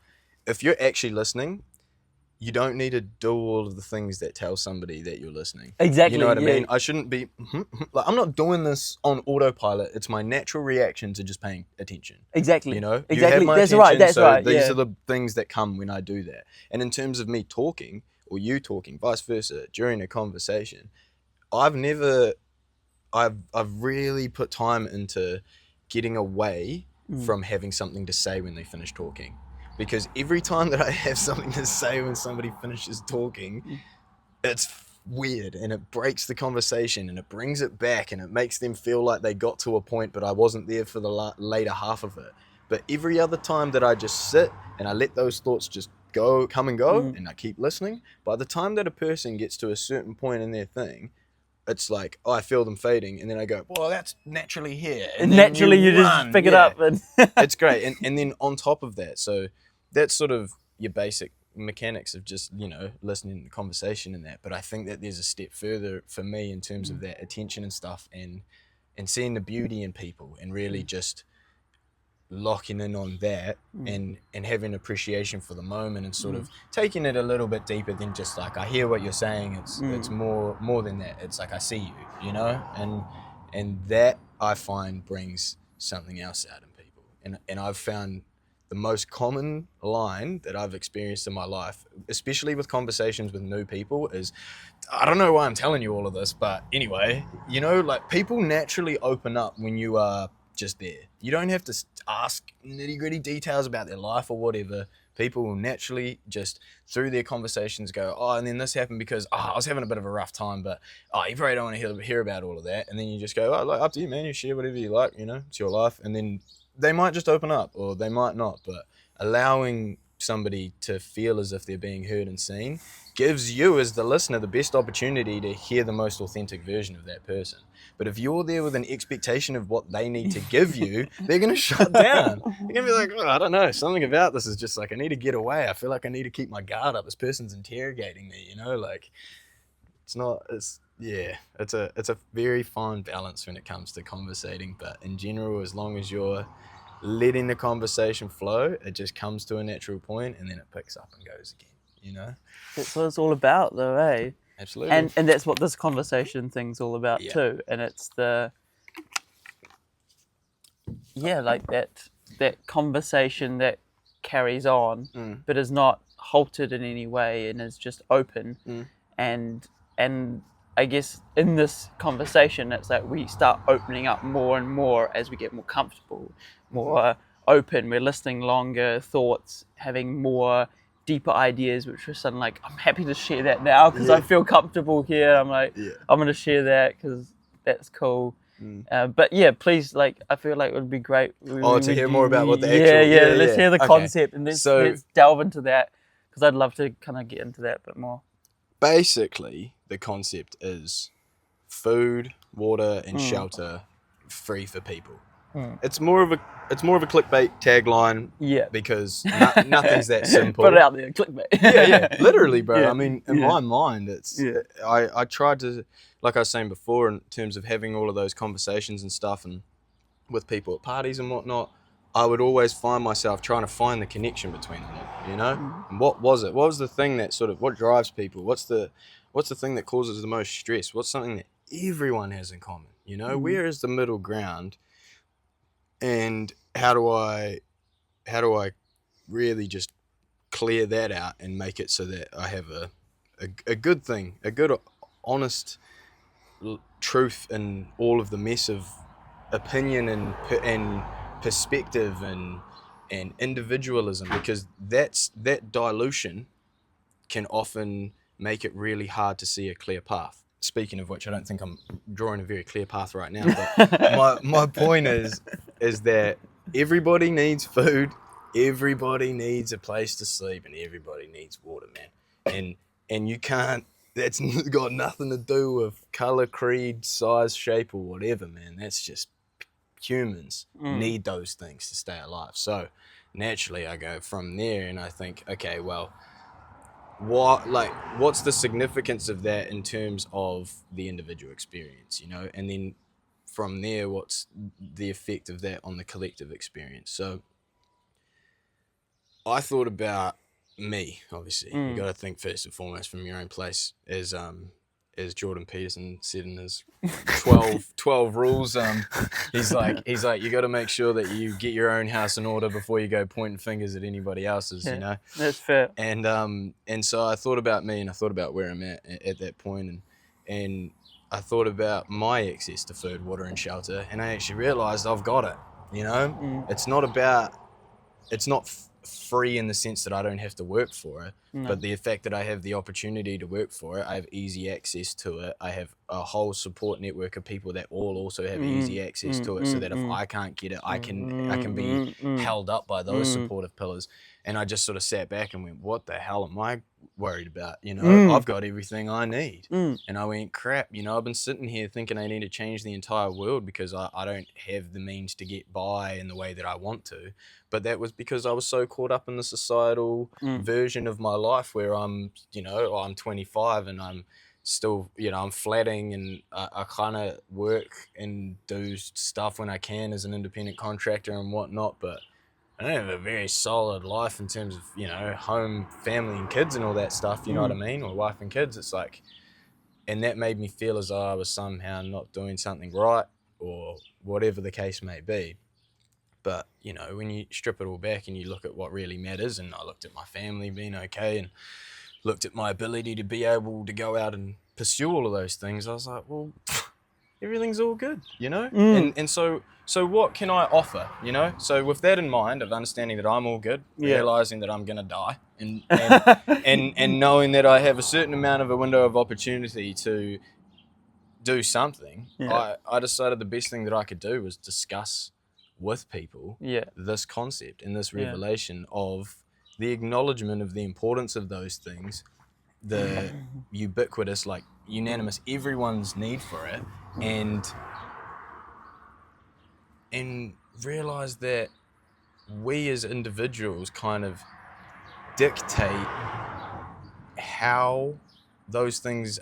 If you're actually listening, you don't need to do all of the things that tell somebody that you're listening. Exactly. You know what I yeah. mean? I shouldn't be like, I'm not doing this on autopilot. It's my natural reaction to just paying attention. Exactly. You know, Exactly. you have my That's attention, right. That's so right. these Yeah. are the things that come when I do that. And in terms of me talking or you talking, vice versa, during a conversation, I've really put time into getting away from having something to say when they finish talking. Because every time that I have something to say when somebody finishes talking, it's weird and it breaks the conversation and it brings it back and it makes them feel like they got to a point, but I wasn't there for the later half of it. But every other time that I just sit and I let those thoughts just come and go, and I keep listening, by the time that a person gets to a certain point in their thing, it's like, oh, I feel them fading, and then I go, well, that's naturally here. And naturally, you run. just pick it up. And It's great. And then on top of that, so that's sort of your basic mechanics of just, listening to the conversation and that. But I think that there's a step further for me in terms of that attention and stuff, and seeing the beauty in people and really just locking in on that and having appreciation for the moment and sort of taking it a little bit deeper than just like, I hear what you're saying. It's more than that. It's like, I see you, and that I find brings something else out in people. And I've found the most common line that I've experienced in my life, especially with conversations with new people, is, I don't know why I'm telling you all of this, but anyway, like, people naturally open up when you are just there. You don't have to ask nitty-gritty details about their life or whatever. People will naturally just, through their conversations, go, oh, and then this happened because I was having a bit of a rough time, but you probably don't want to hear about all of that. And then you just go, oh, like, up to you, man. You share whatever you like, it's your life. And then they might just open up, or they might not. But allowing somebody to feel as if they're being heard and seen gives you, as the listener, the best opportunity to hear the most authentic version of that person. But if you're there with an expectation of what they need to give you, they're going to shut down. They're going to be like, oh, I don't know, something about this is just like, I need to get away. I feel like I need to keep my guard up. This person's interrogating me, like, it's a very fine balance when it comes to conversating. But in general, as long as you're letting the conversation flow, it just comes to a natural point and then it picks up and goes again, That's what it's all about, though, eh? Absolutely. And that's what this conversation thing's all about too. And it's like that conversation that carries on, but is not halted in any way and is just open. And I guess in this conversation, it's like we start opening up more and more as we get more comfortable, more open. We're listening longer, thoughts, having more deeper ideas, which are suddenly like, I'm happy to share that now because I feel comfortable here. I'm like, I'm going to share that because that's cool. But yeah, please, like, I feel like it would be great. To hear more about what the actual... let's hear the concept and let's delve into that, because I'd love to kind of get into that a bit more. Basically, the concept is food, water, and shelter free for people. It's more of a clickbait tagline, because nothing's that simple. Put it out there, clickbait. Literally, bro. I mean, in my mind, it's I tried to, like I was saying before, in terms of having all of those conversations and stuff, and with people at parties and whatnot, I would always find myself trying to find the connection between them all, And what was it? What was the thing that sort of, what drives people? What's the thing that causes the most stress? What's something that everyone has in common? Where is the middle ground? And how do I really just clear that out and make it so that I have a good thing, a good, honest truth in all of the mess of opinion and perspective and individualism, because that dilution can often make it really hard to see a clear path. Speaking of which, I don't think I'm drawing a very clear path right now, but my point is that everybody needs food, everybody needs a place to sleep, and everybody needs water, man. And you can't, that's got nothing to do with color, creed, size, shape, or whatever, man. That's just humans need those things to stay alive. So naturally I go from there and I think, okay, well, what's the significance of that in terms of the individual experience, and then from there, what's the effect of that on the collective experience? So I thought about me, obviously. You got to think first and foremost from your own place, as Jordan Peterson said in his 12 rules. He's like, you got to make sure that you get your own house in order before you go pointing fingers at anybody else's. Yeah, You know, that's fair. And so I thought about me, and I thought about where I'm at that point, and I thought about my access to food, water, and shelter, and I actually realised I've got it. You know, it's not free in the sense that I don't have to work for it, but the fact that I have the opportunity to work for it, I have easy access to it. I have a whole support network of people that all also have easy access to it, so that if I can't get it, I can be held up by those supportive pillars. And I just sort of sat back and went, what the hell am I worried about? You know, I've got everything I need. And I went, crap, you know, I've been sitting here thinking I need to change the entire world because I don't have the means to get by in the way that I want to. But that was because I was so caught up in the societal version of my life where I'm 25 and I'm still, you know, I'm flatting, and I kind of work and do stuff when I can as an independent contractor and whatnot, but I don't have a very solid life in terms of, you know, home, family and kids and all that stuff, you know what I mean? Or wife and kids. It's like, and that made me feel as though I was somehow not doing something right or whatever the case may be. But, you know, when you strip it all back and you look at what really matters, and I looked at my family being okay and looked at my ability to be able to go out and pursue all of those things, I was like, well, everything's all good, you know? And so what can I offer, you know? So with that in mind, of understanding that I'm all good, realizing that I'm going to die, and knowing that I have a certain amount of a window of opportunity to do something, I decided the best thing that I could do was discuss with people this concept and this revelation of the acknowledgement of the importance of those things, the ubiquitous, like unanimous, everyone's need for it, and realize that we as individuals kind of dictate how those things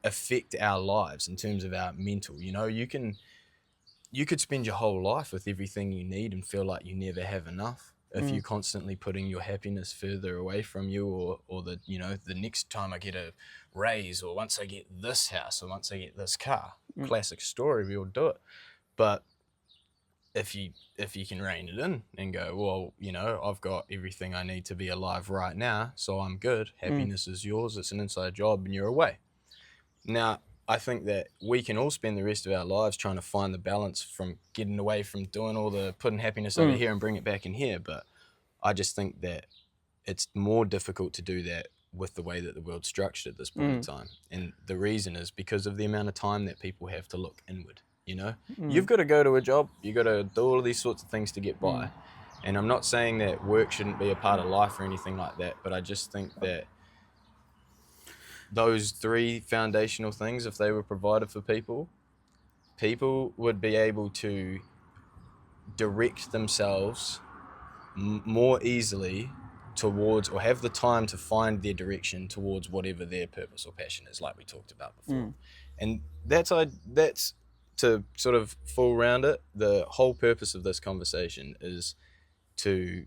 affect our lives in terms of our mental. You know, you could spend your whole life with everything you need and feel like you never have enough if you're constantly putting your happiness further away from you, or the, you know, the next time I get a raise, or once I get this house, or once I get this car. Classic story, we all do it. But if you can rein it in and go, well, you know, I've got everything I need to be alive right now, so I'm good. Happiness is yours. It's an inside job and you're away. Now, I think that we can all spend the rest of our lives trying to find the balance from getting away from doing all the putting happiness over here and bring it back in here. But I just think that it's more difficult to do that with the way that the world's structured at this point in time. And the reason is because of the amount of time that people have to look inward. You know, you've got to go to a job, you've got to do all of these sorts of things to get by. And I'm not saying that work shouldn't be a part of life or anything like that, but I just think that those three foundational things, if they were provided for people would be able to direct themselves more easily towards, or have the time to find their direction towards whatever their purpose or passion is, like we talked about before. And that's to sort of full round it, the whole purpose of this conversation is to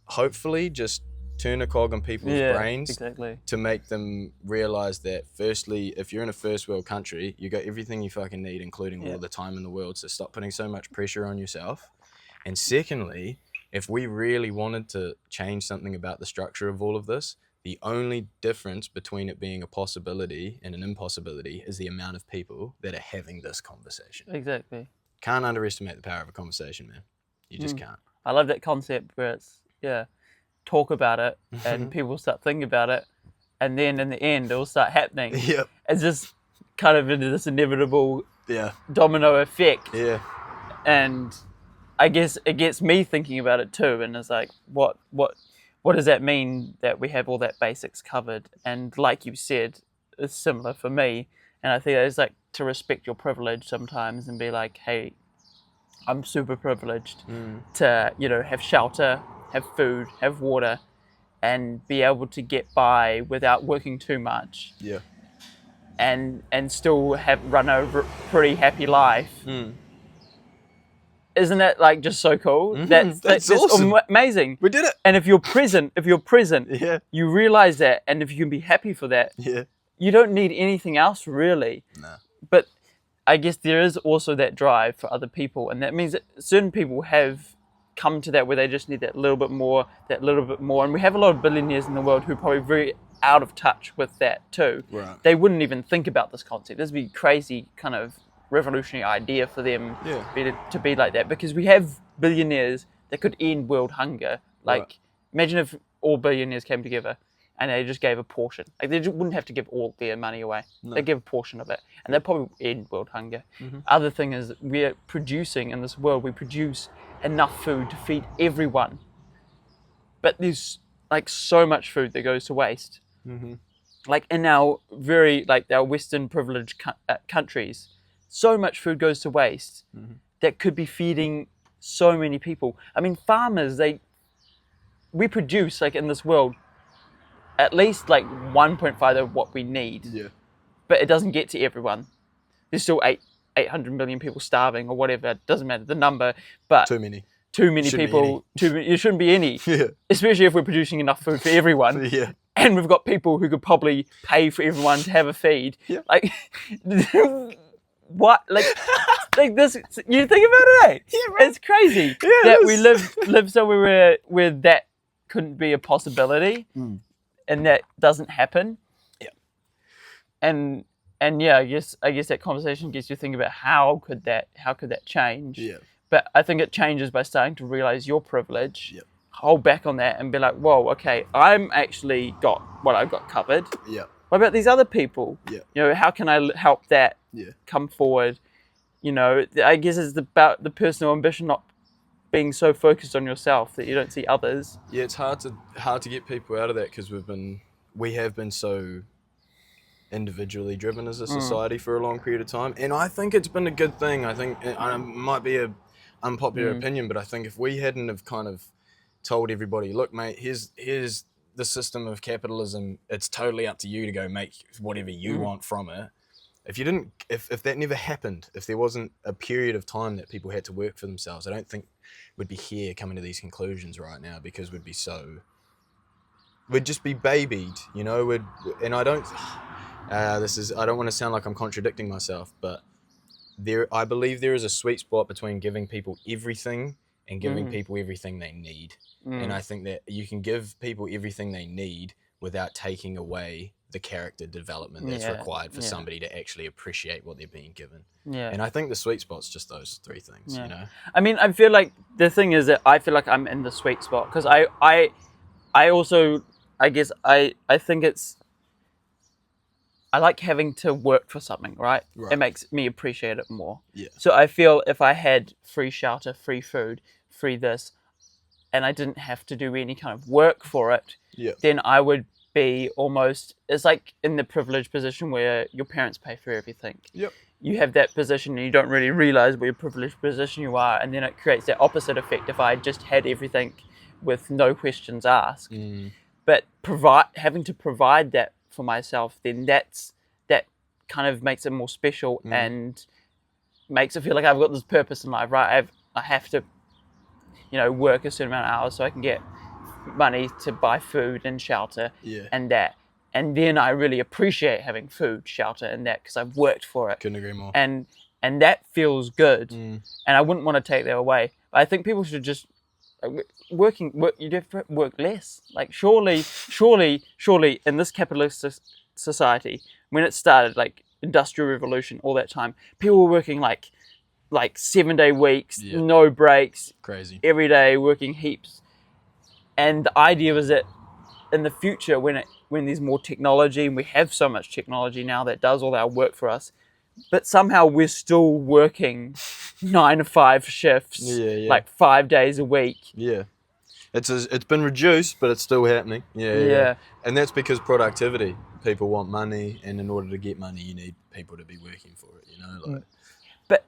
hopefully just turn a cog in people's brains to make them realize that, firstly, if you're in a first world country, you got everything you fucking need, including all the time in the world, so stop putting so much pressure on yourself. And secondly, if we really wanted to change something about the structure of all of this, the only difference between it being a possibility and an impossibility is the amount of people that are having this conversation. Exactly. Can't underestimate the power of a conversation, man. You just can't. I love that concept where it's, talk about it and people start thinking about it, and then in the end it'll start happening. It's just kind of into this inevitable domino effect. And I guess it gets me thinking about it too, and it's like, what does that mean that we have all that basics covered? And like you said, it's similar for me, and I think it's like to respect your privilege sometimes and be like, hey, I'm super privileged to, you know, have shelter, have food, have water, and be able to get by without working too much. And still run a pretty happy life. isn't that like just so cool? That's awesome. Amazing. We did it. And if you're present, Yeah. you realize that, and if you can be happy for that, Yeah. you don't need anything else really. Nah. But I guess there is also that drive for other people, and that means that certain people have come to that where they just need that little bit more, and we have a lot of billionaires in the world who are probably very out of touch with that too. Right. They wouldn't even think about this concept. This would be crazy kind of revolutionary idea for them to be like that, because we have billionaires that could end world hunger. Like, imagine if all billionaires came together and they just gave a portion. Like, they wouldn't have to give all their money away. They give a portion of it, and they'd probably end world hunger. Other thing is, we're producing in this world, we produce enough food to feed everyone, but there's like so much food that goes to waste. Like in our our Western privileged countries, so much food goes to waste that could be feeding so many people. I mean, farmers, we produce like in this world at least like 1.5 of what we need, but it doesn't get to everyone. There's still 800 million people starving or whatever. It doesn't matter the number, but too many people. It shouldn't be any. Especially if we're producing enough food for everyone. And we've got people who could probably pay for everyone to have a feed. Like, what? Like this? You think about it, eh? It's crazy that we live somewhere where that couldn't be a possibility, and that doesn't happen. And yeah, I guess that conversation gets you thinking about how could that change? But I think it changes by starting to realize your privilege. Hold back on that and be like, whoa, okay, I'm actually got what I've got covered. What about these other people? You know, how can I help that come forward? You know, I guess it's about the personal ambition, not being so focused on yourself that you don't see others. It's hard to get people out of that, because we have been so individually driven as a society for a long period of time, and I think it's been a good thing. I think it might be a unpopular opinion, but I think if we hadn't have kind of told everybody, look, mate, here's the system of capitalism, it's totally up to you to go make whatever you want from it. If that never happened, if there wasn't a period of time that people had to work for themselves, I don't think we'd be here coming to these conclusions right now, because we'd just be babied, you know. I don't want to sound like I'm contradicting myself, but I believe there is a sweet spot between giving people everything and giving people everything they need. And I think that you can give people everything they need without taking away the character development that's required for somebody to actually appreciate what they're being given. And I think the sweet spot's just those three things, you know? I mean, I feel like the thing is that I feel like I'm in the sweet spot, because I also, I guess I think I like having to work for something, right? It makes me appreciate it more. So I feel if I had free shelter, free food, free this, and I didn't have to do any kind of work for it, then I would be almost, it's like in the privileged position where your parents pay for everything. You have that position and you don't really realize what your privileged position you are, and then it creates that opposite effect if I just had everything with no questions asked. But having to provide that for myself, then that kind of makes it more special and makes it feel like I've got this purpose in life, right? I have to, you know, work a certain amount of hours so I can get money to buy food and shelter and that. And then I really appreciate having food, shelter, and that, because I've worked for it. Couldn't agree more. And that feels good. And I wouldn't want to take that away. But I think people should just you have to work less. Like surely in this capitalist society, when it started, like Industrial Revolution, all that time, people were working like 7-day weeks, no breaks, crazy, every day working heaps. And the idea was that in the future, when there's more technology, and we have so much technology now that does all our work for us, but somehow we're still working 9 to 5 shifts, like 5 days a week. It's been reduced, but it's still happening. And that's because productivity. People want money, and in order to get money, you need people to be working for it. You know, like. But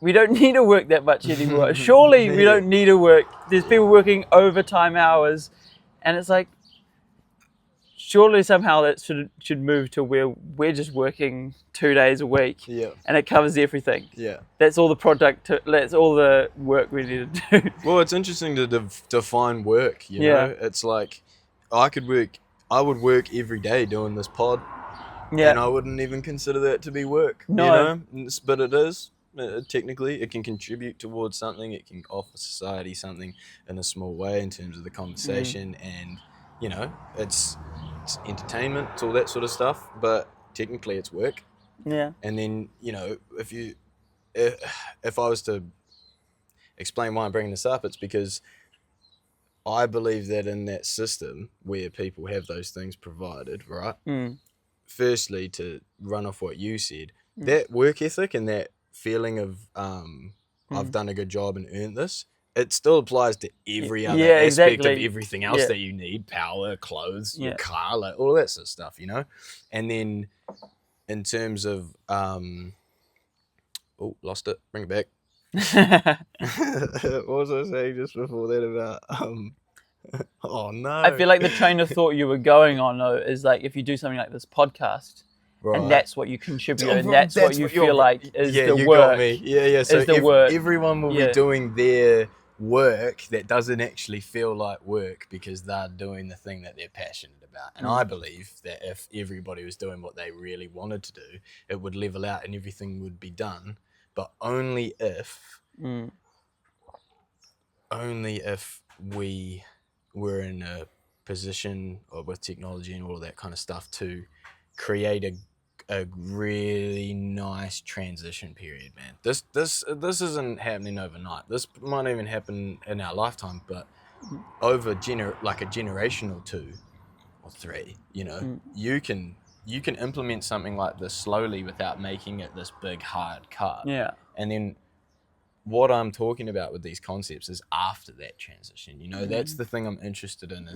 we don't need to work that much anymore. Surely we don't need to work. There's people working overtime hours, and it's like, surely somehow that should move to where we're just working 2 days a week, and it covers everything. Yeah, that's all that's all the work we need to do. Well, it's interesting to define work. You know, it's like I would work every day doing this pod, and I wouldn't even consider that to be work. No, you know, but it is. Technically, it can contribute towards something. It can offer society something in a small way in terms of the conversation, and you know, it's entertainment, it's all that sort of stuff. But technically, it's work. Yeah. And then, you know, if I was to explain why I'm bringing this up, it's because I believe that in that system where people have those things provided, right? Firstly, to run off what you said, that work ethic and that feeling of I've done a good job and earned this, it still applies to every other aspect of everything else that you need: power, clothes, your car, like all that sort of stuff, you know. And then in terms of lost it, bring it back. What was I saying just before that about oh no, I feel like the train of thought you were going on though is like, if you do something like this podcast, and that's what you contribute, and that's what you feel like is the you work. Got me. Yeah. So everyone will be doing their work that doesn't actually feel like work because they're doing the thing that they're passionate about. And I believe that if everybody was doing what they really wanted to do, it would level out and everything would be done. But only if we were in a position with technology and all of that kind of stuff to create a really nice transition period, man. This isn't happening overnight. This might even happen in our lifetime, but over like a generation or 2 or 3, you know, you can implement something like this slowly without making it this big hard cut. Yeah. And then what I'm talking about with these concepts is after that transition. You know, that's the thing I'm interested in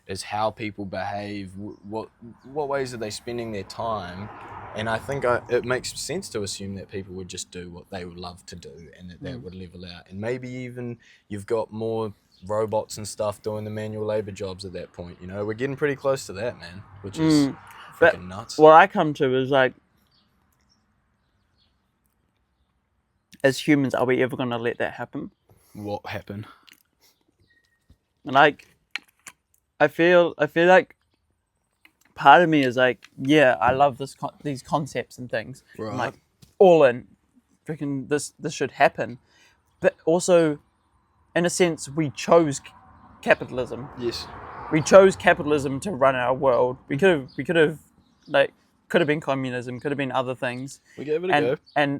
is how people behave, what ways are they spending their time. And I think it makes sense to assume that people would just do what they would love to do, and that would level out. And maybe even you've got more robots and stuff doing the manual labor jobs at that point. You know, we're getting pretty close to that, man, which is freaking nuts. What I come to is like, as humans, are we ever going to let that happen? What happened? Like, I feel like part of me is like, yeah, I love these concepts and things. Right. I'm like, all in, freaking this should happen. But also, in a sense, we chose capitalism. Yes. We chose capitalism to run our world. We could have been communism, could have been other things. We gave it a go.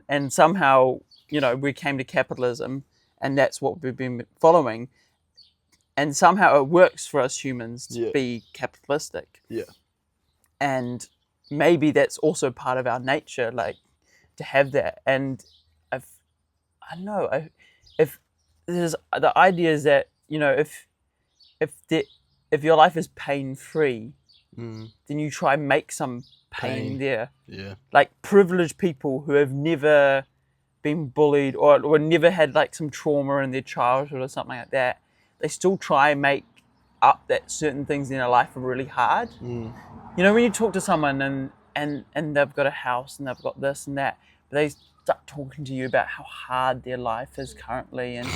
And somehow, you know, we came to capitalism, and that's what we've been following. And somehow it works for us humans to be capitalistic. Yeah. And maybe that's also part of our nature, like, to have that. And I don't know, if there's the idea is that, you know, if your life is pain-free, then you try and make some pain there. Yeah. Like privileged people who have never been bullied or never had like some trauma in their childhood or something like that, they still try and make up that certain things in their life are really hard. You know, when you talk to someone and they've got a house and they've got this and that, but they start talking to you about how hard their life is currently and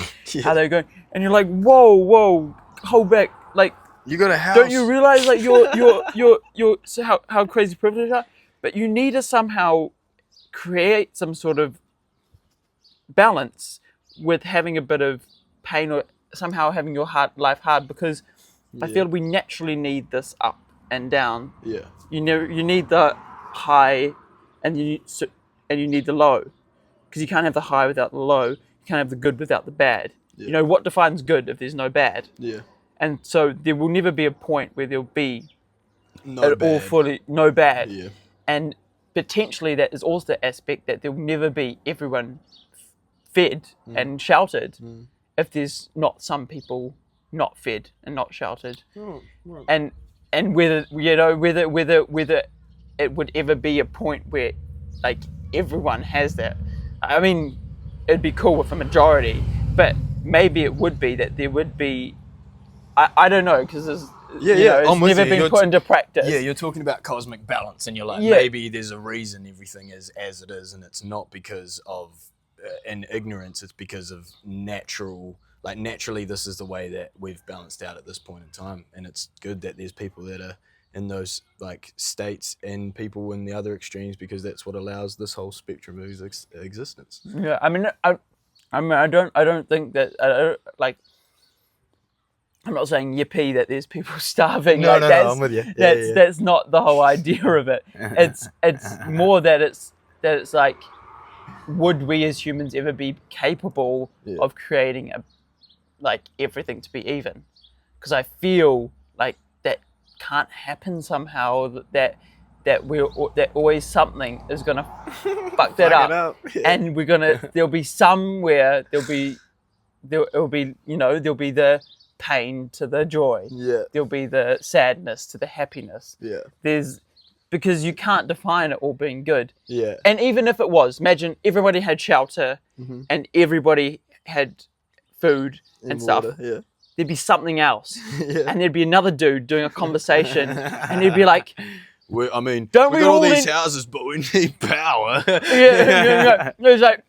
how they're going, and you're like, whoa, hold back, like, you got a house. Don't you realize like you're so how crazy privileged you are? But you need to somehow create some sort of balance with having a bit of pain or somehow having your life hard, because I feel we naturally need this up and down. Yeah. You know, you need the high and you need the low, because you can't have the high without the low. You can't have the good without the bad. Yeah. You know, what defines good if there's no bad? Yeah. And so there will never be a point where there'll be no bad. Yeah. And potentially that is also the aspect that there'll never be everyone fed and sheltered if there's not some people not fed and not sheltered. Right. And whether it would ever be a point where like everyone has that. I mean, it'd be cool with a majority, but maybe it would be that there would be. I don't know, because it's never been put into practice. Yeah, you're talking about cosmic balance, and you're like, Yeah. maybe there's a reason everything is as it is, and it's not because of in ignorance. It's because of naturally this is the way that we've balanced out at this point in time, and it's good that there's people that are in those like states and people in the other extremes, because that's what allows this whole spectrum of existence. Yeah, I mean, I don't think that I'm not saying yippee that there's people starving. No, I'm with you. That's not the whole idea of it. It's more that it's like, would we as humans ever be capable of creating everything to be even? Because I feel like that can't happen somehow. That always something is gonna fuck that up. Yeah. And there'll be somewhere there'll be the pain to the joy. Yeah. There'll be the sadness to the happiness. Yeah. Because you can't define it all being good. Yeah. And even if it was, imagine everybody had shelter and everybody had food and stuff. Water, yeah. There'd be something else. Yeah. And there'd be another dude doing a conversation and he'd be like, we don't got we all all these houses, but we need power. yeah. It's like,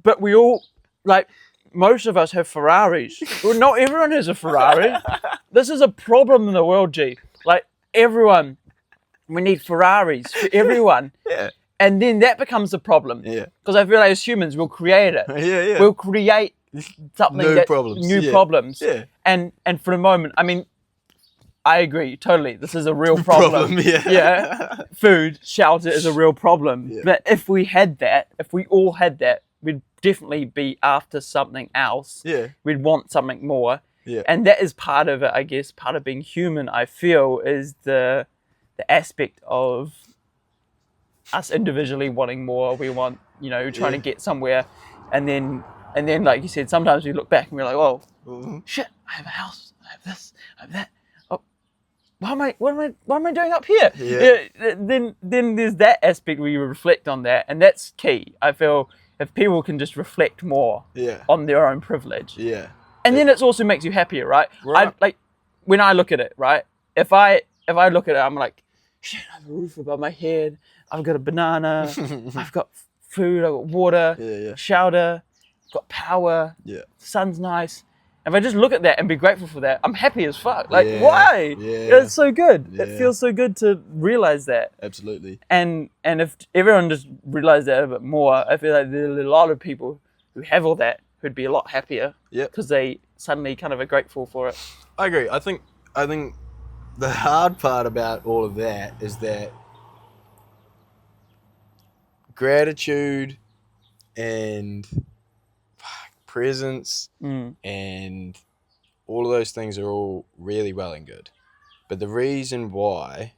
but we all, like, most of us have Ferraris. Well, not everyone has a Ferrari. This is a problem in the world, G. Like, everyone, we need Ferraris for everyone. Yeah. And then that becomes a problem. Yeah. Because I feel like as humans, we'll create it. Yeah. We'll create something New problems. Yeah. And for the moment, I mean, I agree totally. This is a real problem. Yeah. Food, shelter is a real problem. Yeah. But if we all had that, we'd definitely be after something else. Yeah. We'd want something more. Yeah. And that is part of it, I guess. Part of being human, I feel, is the aspect of us individually wanting more. We want, trying to get somewhere, and then like you said, sometimes we look back and we're like, oh, shit, I have a house, I have this, I have that. Oh, what am I doing up here? Yeah. Then there's that aspect where you reflect on that, and that's key. I feel if people can just reflect more on their own privilege. Yeah. And then it also makes you happier, right? Like when I look at it, right? If I look at it, I'm like, shit, I have a roof above my head. I've got a banana. I've got food. I've got water. Shelter. Got power. Yeah. The sun's nice. If I just look at that and be grateful for that, I'm happy as fuck. Like, why? Yeah. It's so good. Yeah. It feels so good to realize that. Absolutely. And if everyone just realized that a bit more, I feel like there are a lot of people who have all that who'd be a lot happier. Yeah. Because they suddenly kind of are grateful for it. I agree. I think the hard part about all of that is that gratitude and presence and all of those things are all really well and good. But the reason why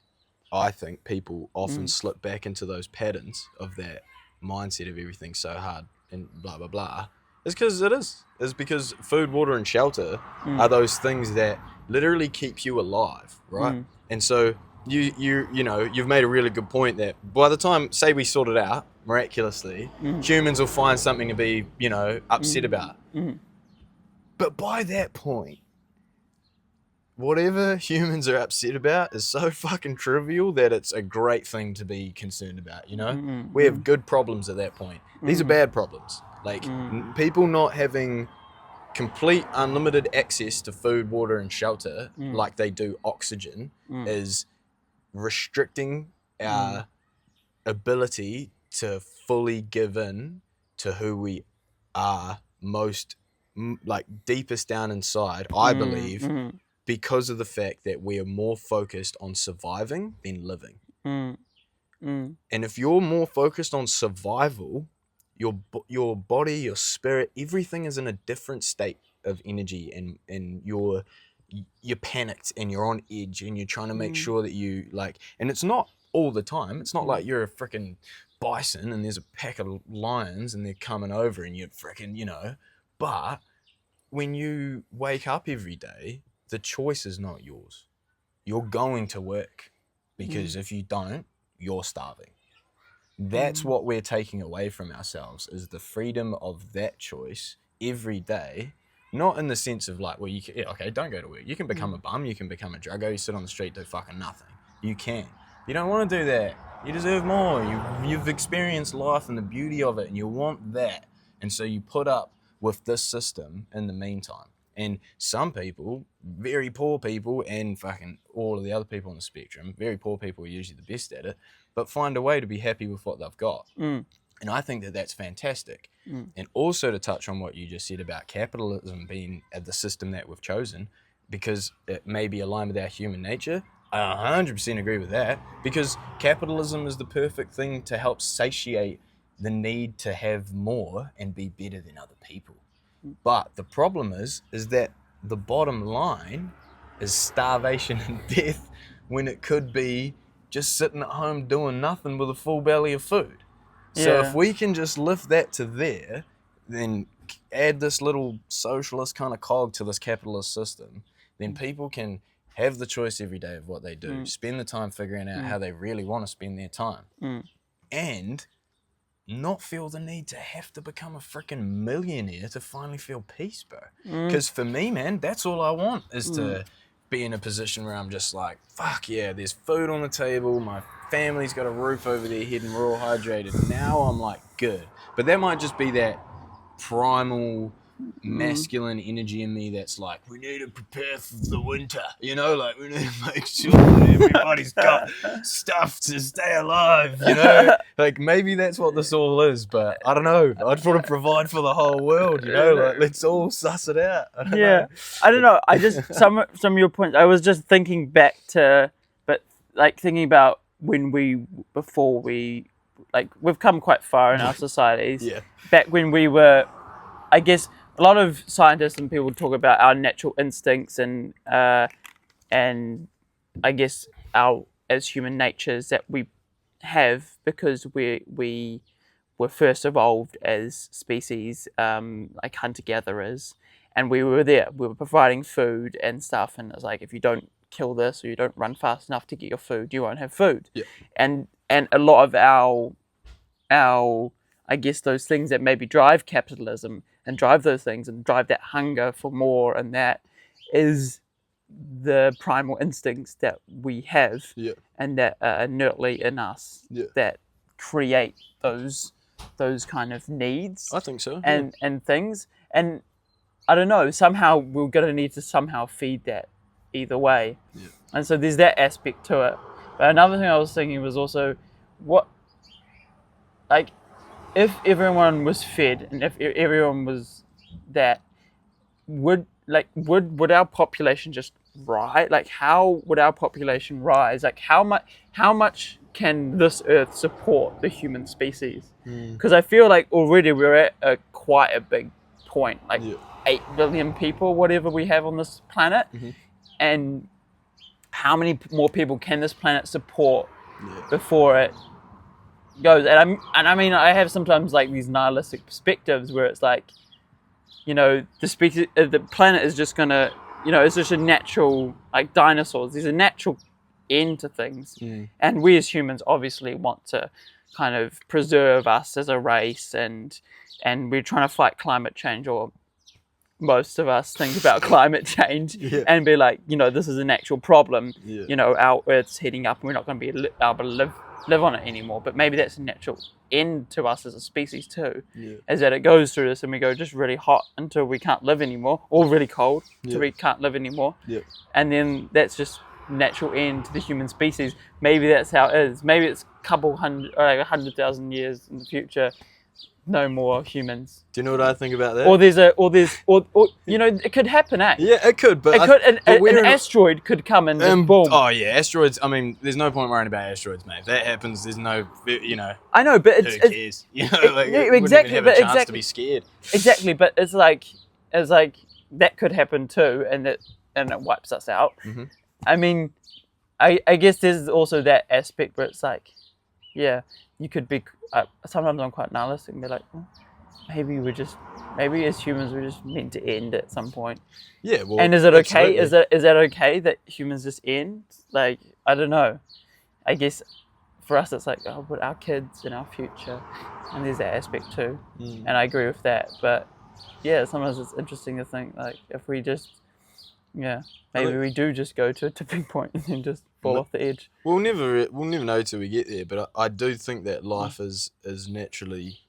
I think people often slip back into those patterns of that mindset of everything's so hard and blah, blah, blah, is because it's because food, water and shelter are those things that literally keep you alive, right? And so you've made a really good point that by the time, say we sort it out miraculously, humans will find something to be, upset about. But by that point, whatever humans are upset about is so fucking trivial that it's a great thing to be concerned about, We have good problems at that point. These are bad problems. Like, people not having complete unlimited access to food, water, and shelter like they do oxygen is restricting our ability to fully give in to who we are most, like, deepest down inside, I believe, because of the fact that we are more focused on surviving than living. And if you're more focused on survival, your body, your spirit, everything is in a different state of energy, and you're panicked and you're on edge and you're trying to make sure that you, like, and it's not all the time. It's not like you're a freaking bison and there's a pack of lions and they're coming over and you're freaking, but when you wake up every day, the choice is not yours. You're going to work, because if you don't, you're starving. That's what we're taking away from ourselves, is the freedom of that choice every day, not in the sense of like, well, you can, okay, don't go to work. You can become a bum, you can become a druggo, you sit on the street, do fucking nothing. You can. You don't want to do that. You deserve more. You've experienced life and the beauty of it, and you want that. And so you put up with this system in the meantime. And some people, very poor people, and fucking all of the other people on the spectrum, very poor people are usually the best at it, but find a way to be happy with what they've got. And I think that that's fantastic. And also to touch on what you just said about capitalism being the system that we've chosen, because it may be aligned with our human nature, I 100% agree with that, because capitalism is the perfect thing to help satiate the need to have more and be better than other people. But the problem is that the bottom line is starvation and death when it could be just sitting at home doing nothing with a full belly of food. So if we can just lift that to there, then add this little socialist kind of cog to this capitalist system, then people can have the choice every day of what they do, spend the time figuring out how they really want to spend their time, and not feel the need to have to become a freaking millionaire to finally feel peace, bro. Because for me, man, that's all I want is to be in a position where I'm just like, fuck yeah, there's food on the table, my family's got a roof over their head and we're all hydrated. Now I'm like, good. But that might just be that primal masculine energy in me that's like, we need to prepare for the winter, you know, like we need to make sure that everybody's got stuff to stay alive, you know, like maybe that's what this all is, but I don't know, I just want to provide for the whole world, you know, like let's all suss it out. I don't know. I just some of your points I was just thinking back to, but like thinking about before we like we've come quite far in our societies, back when we were, I guess a lot of scientists and people talk about our natural instincts and I guess our as human natures that we have because we were first evolved as species, like hunter-gatherers, and we were providing food and stuff, and it's like if you don't kill this or you don't run fast enough to get your food, you won't have food. And a lot of our I guess those things that maybe drive capitalism and drive those things and drive that hunger for more, and that is the primal instincts that we have and that are inertly in us that create those kind of needs. I think so. And things. And I don't know, somehow we're going to need to somehow feed that either way. And so there's that aspect to it. But another thing I was thinking was also, what, like, if everyone was fed and if everyone was that, would our population just rise? Like, how would our population rise? Like, how much can this earth support the human species? Because I feel like already we're at quite a big point, like 8 billion people, whatever we have on this planet, and how many more people can this planet support before it goes? And I mean, I have sometimes like these nihilistic perspectives where it's like, you know, the planet is just gonna, you know, it's just a natural, like dinosaurs, there's a natural end to things, and we as humans obviously want to kind of preserve us as a race, and we're trying to fight climate change, or most of us think about climate change and be like, you know, this is an actual problem. You know, our Earth's heating up and we're not going to be able to live on it anymore. But maybe that's a natural end to us as a species too, is that it goes through this and we go just really hot until we can't live anymore, or really cold until we can't live anymore. And then that's just natural end to the human species. Maybe that's how it is. Maybe it's a couple hundred, or like 100,000 years in the future, no more humans. Do you know what I think about that? Or you know, it could happen, eh? Yeah, it could, but an asteroid could come and just boom. Oh yeah, asteroids. I mean, there's no point worrying about asteroids, mate. If that happens, there's no, you know. I know, but who cares? You know, like, exactly. But exactly, to be scared. Exactly, but it's like that could happen too, and it wipes us out. I mean, I guess there's also that aspect where it's like, yeah, you could be. Sometimes I'm quite nihilistic and be like, maybe as humans we're just meant to end at some point. Yeah, well, and is it okay? Absolutely. Is that okay that humans just end? Like, I don't know. I guess for us it's like, oh, but our kids and our future, and there's that aspect too. And I agree with that. But yeah, sometimes it's interesting to think like if we just, yeah, maybe think- we do just go to a tipping point and then just fall off the edge. We'll never know till we get there. But I do think that life is naturally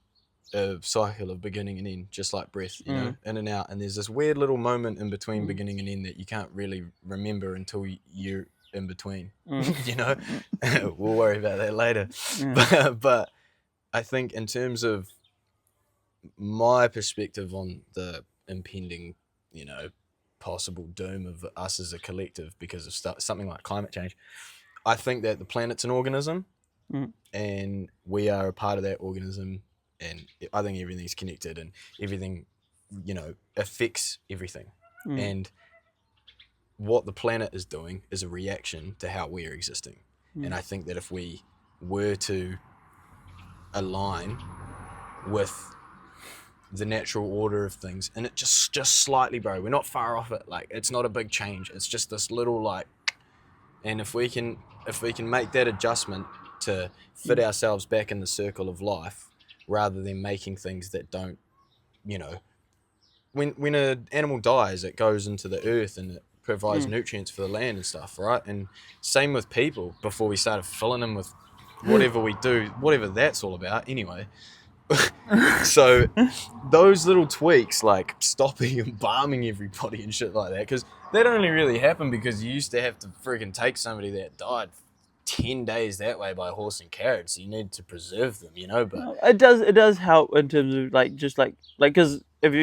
a cycle of beginning and end, just like breath, you know, in and out. And there's this weird little moment in between beginning and end that you can't really remember until you're in between. You know, we'll worry about that later. But I think in terms of my perspective on the impending, you know, possible doom of us as a collective because of something like climate change, I think that the planet's an organism, and we are a part of that organism, and I think everything's connected, and everything, you know, affects everything. And what the planet is doing is a reaction to how we're existing. And I think that if we were to align with the natural order of things, and it just slightly, bro, we're not far off it. Like, it's not a big change. It's just this little, like, and if we can make that adjustment to fit ourselves back in the circle of life, rather than making things that don't, you know, when an animal dies, it goes into the earth and it provides nutrients for the land and stuff, right? And same with people. Before we started filling them with whatever we do, whatever that's all about, anyway. So those little tweaks, like stopping and balming everybody and shit like that, because that only really happened because you used to have to freaking take somebody that died 10 days that way by horse and carriage, so you need to preserve them, you know. But It does help in terms of like just like because if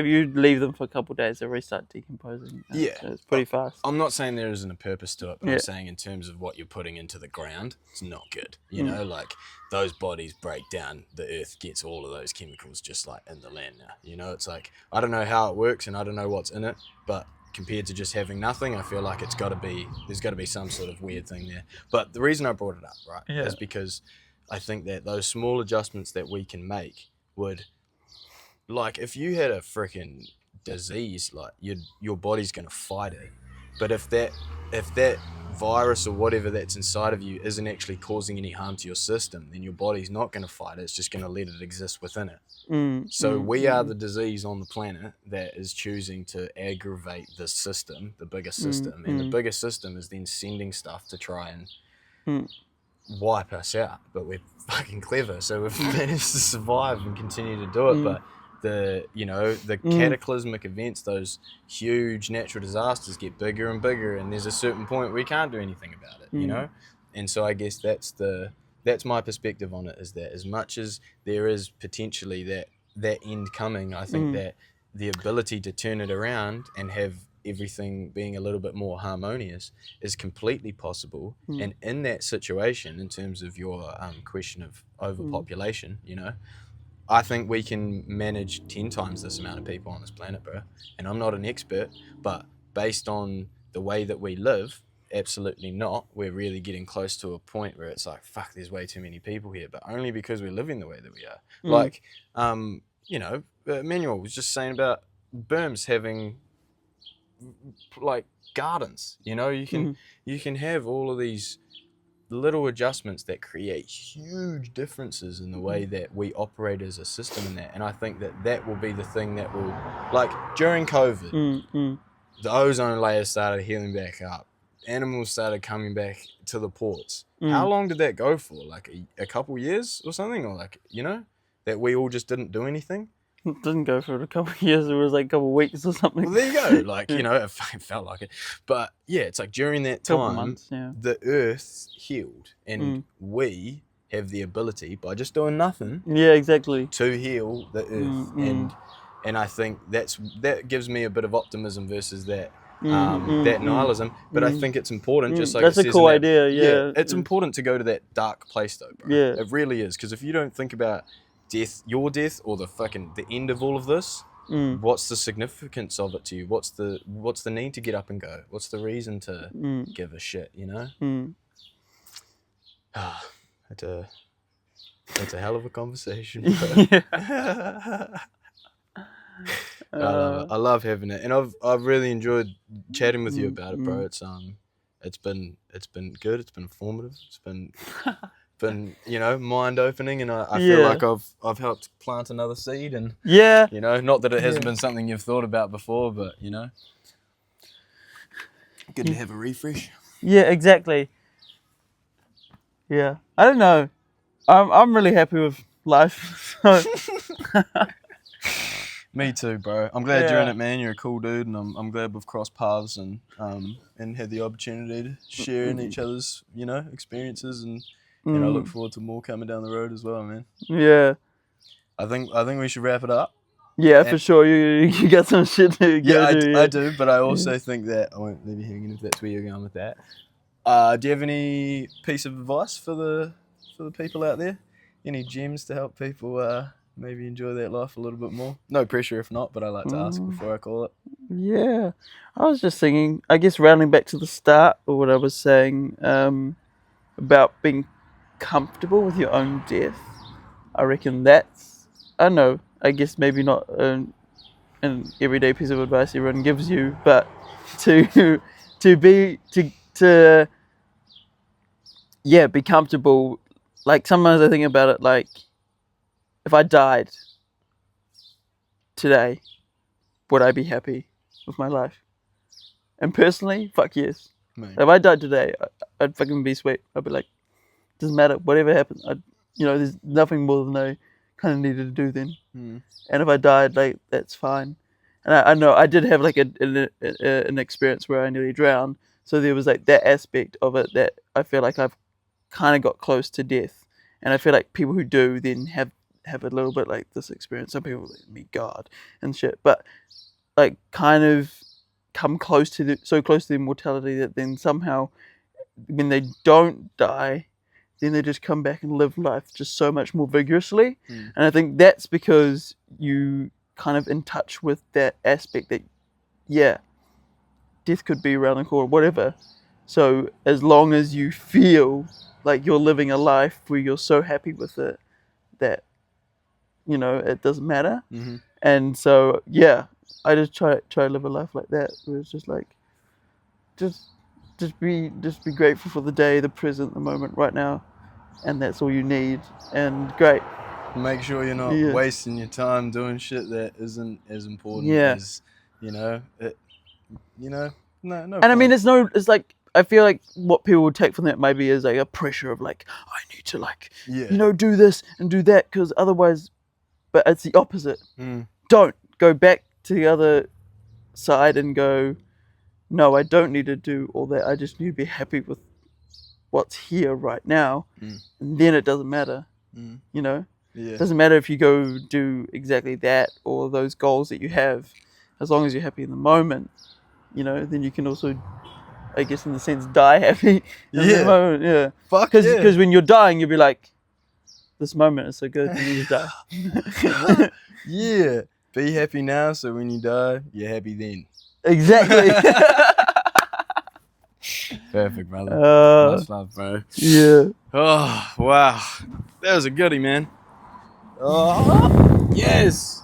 you leave them for a couple of days, they restart decomposing. yeah, So it's pretty fast. I'm not saying there isn't a purpose to it, but I'm saying in terms of what you're putting into the ground, it's not good. You know, like those bodies break down, the earth gets all of those chemicals just like in the land now. You know, it's like, I don't know how it works and I don't know what's in it, but compared to just having nothing, I feel like there's got to be some sort of weird thing there. But the reason I brought it up, right, is because I think that those small adjustments that we can make would, like, if you had a freaking disease, like your body's gonna fight it. But if that virus or whatever that's inside of you isn't actually causing any harm to your system, then your body's not gonna fight it. It's just gonna let it exist within it. So we are the disease on the planet that is choosing to aggravate the system, the bigger system, and the bigger system is then sending stuff to try and wipe us out. But we're fucking clever, so we've managed to survive and continue to do it. But the cataclysmic events, those huge natural disasters get bigger and bigger, and there's a certain point we can't do anything about it, you know. And so I guess that's my perspective on it, is that as much as there is potentially that end coming, I think that the ability to turn it around and have everything being a little bit more harmonious is completely possible. And in that situation, in terms of your question of overpopulation, you know, I think we can manage 10 times this amount of people on this planet, bro. And I'm not an expert, but based on the way that we live, absolutely not. We're really getting close to a point where it's like, fuck, there's way too many people here, but only because we're living the way that we are. Like, you know, Manuel was just saying about Burms having like gardens, you know, you can have all of these little adjustments that create huge differences in the way that we operate as a system in that. And I think that will be the thing that will, like during COVID, the ozone layer started healing back up. Animals started coming back to the ports. How long did that go for? Like a couple years or something? Or like, you know, that we all just didn't do anything? It didn't go for a couple of years. It was like a couple of weeks or something. Well, there you go. Like, you know, it felt like it. But yeah, it's like during that time, months, the earth healed, and we have the ability, by just doing nothing, exactly, to heal the earth. And I think that gives me a bit of optimism versus that nihilism. But I think it's important, just like that's it a says cool in that, idea. It's important to go to that dark place, though, bro. It really is, because if you don't think about death, your death, or the end of all of this, what's the significance of it to you? What's the need to get up and go? What's the reason to give a shit, you know? That's a hell of a conversation, bro. I love it. I love having it, and I've really enjoyed chatting with you about it, bro. It's been good. It's been informative. It's been been, mind opening, and I feel like I've helped plant another seed, and not that it hasn't been something you've thought about before, but good to have a refresh. Yeah, exactly. Yeah, I don't know. I'm really happy with life. So. Me too, bro. I'm glad you're in it, man. You're a cool dude, and I'm glad we've crossed paths and had the opportunity to share in each other's experiences, and I look forward to more coming down the road as well, man. Yeah. I think we should wrap it up. Yeah, for sure. You got some shit to go do. I do, but I also think that I won't leave you hanging if that's where you're going with that. Do you have any piece of advice for the people out there? Any gems to help people maybe enjoy that life a little bit more? No pressure if not, but I like to ask before I call it. Yeah, I was just thinking, I guess rounding back to the start of what I was saying about being comfortable with your own death. I reckon that's, I don't know, I guess maybe not an everyday piece of advice everyone gives you, but to be comfortable. Like sometimes I think about it like, if I died today, would I be happy with my life? And personally, fuck yes. Man. If I died today, I'd fucking be sweet. I'd be like, doesn't matter, whatever happens. There's nothing more than I kind of needed to do then. And if I died, like, that's fine. And I know I did have like an experience where I nearly drowned. So there was like that aspect of it that I feel like I've kind of got close to death. And I feel like people who do then have a little bit like this experience. Some people like me, God and shit, but like kind of come close to so close to the mortality that then somehow when they don't die, then they just come back and live life just so much more vigorously. And I think that's because you kind of in touch with that aspect that death could be around the corner, whatever. So as long as you feel like you're living a life where you're so happy with it that it doesn't matter. And so I just try to live a life like that, where it's just like just be grateful for the day, the present, the moment right now, and that's all you need. And great. Make sure you're not wasting your time doing shit that isn't as important as no. And I mean, it's like I feel like what people would take from that maybe is like a pressure of like, I need to like do this and do that because otherwise. But it's the opposite. Don't go back to the other side and go, no, I don't need to do all that. I just need to be happy with what's here right now. And then it doesn't matter. It doesn't matter if you go do exactly that or those goals that you have. As long as you're happy in the moment, then you can also, I guess in the sense, die happy in the moment. Because when you're dying, you'll be like, this moment is so good, and you just die. Be happy now, so when you die, you're happy then. Exactly. Perfect, brother. Much love, bro. Yeah. Oh, wow. That was a goodie, man. Oh, yes.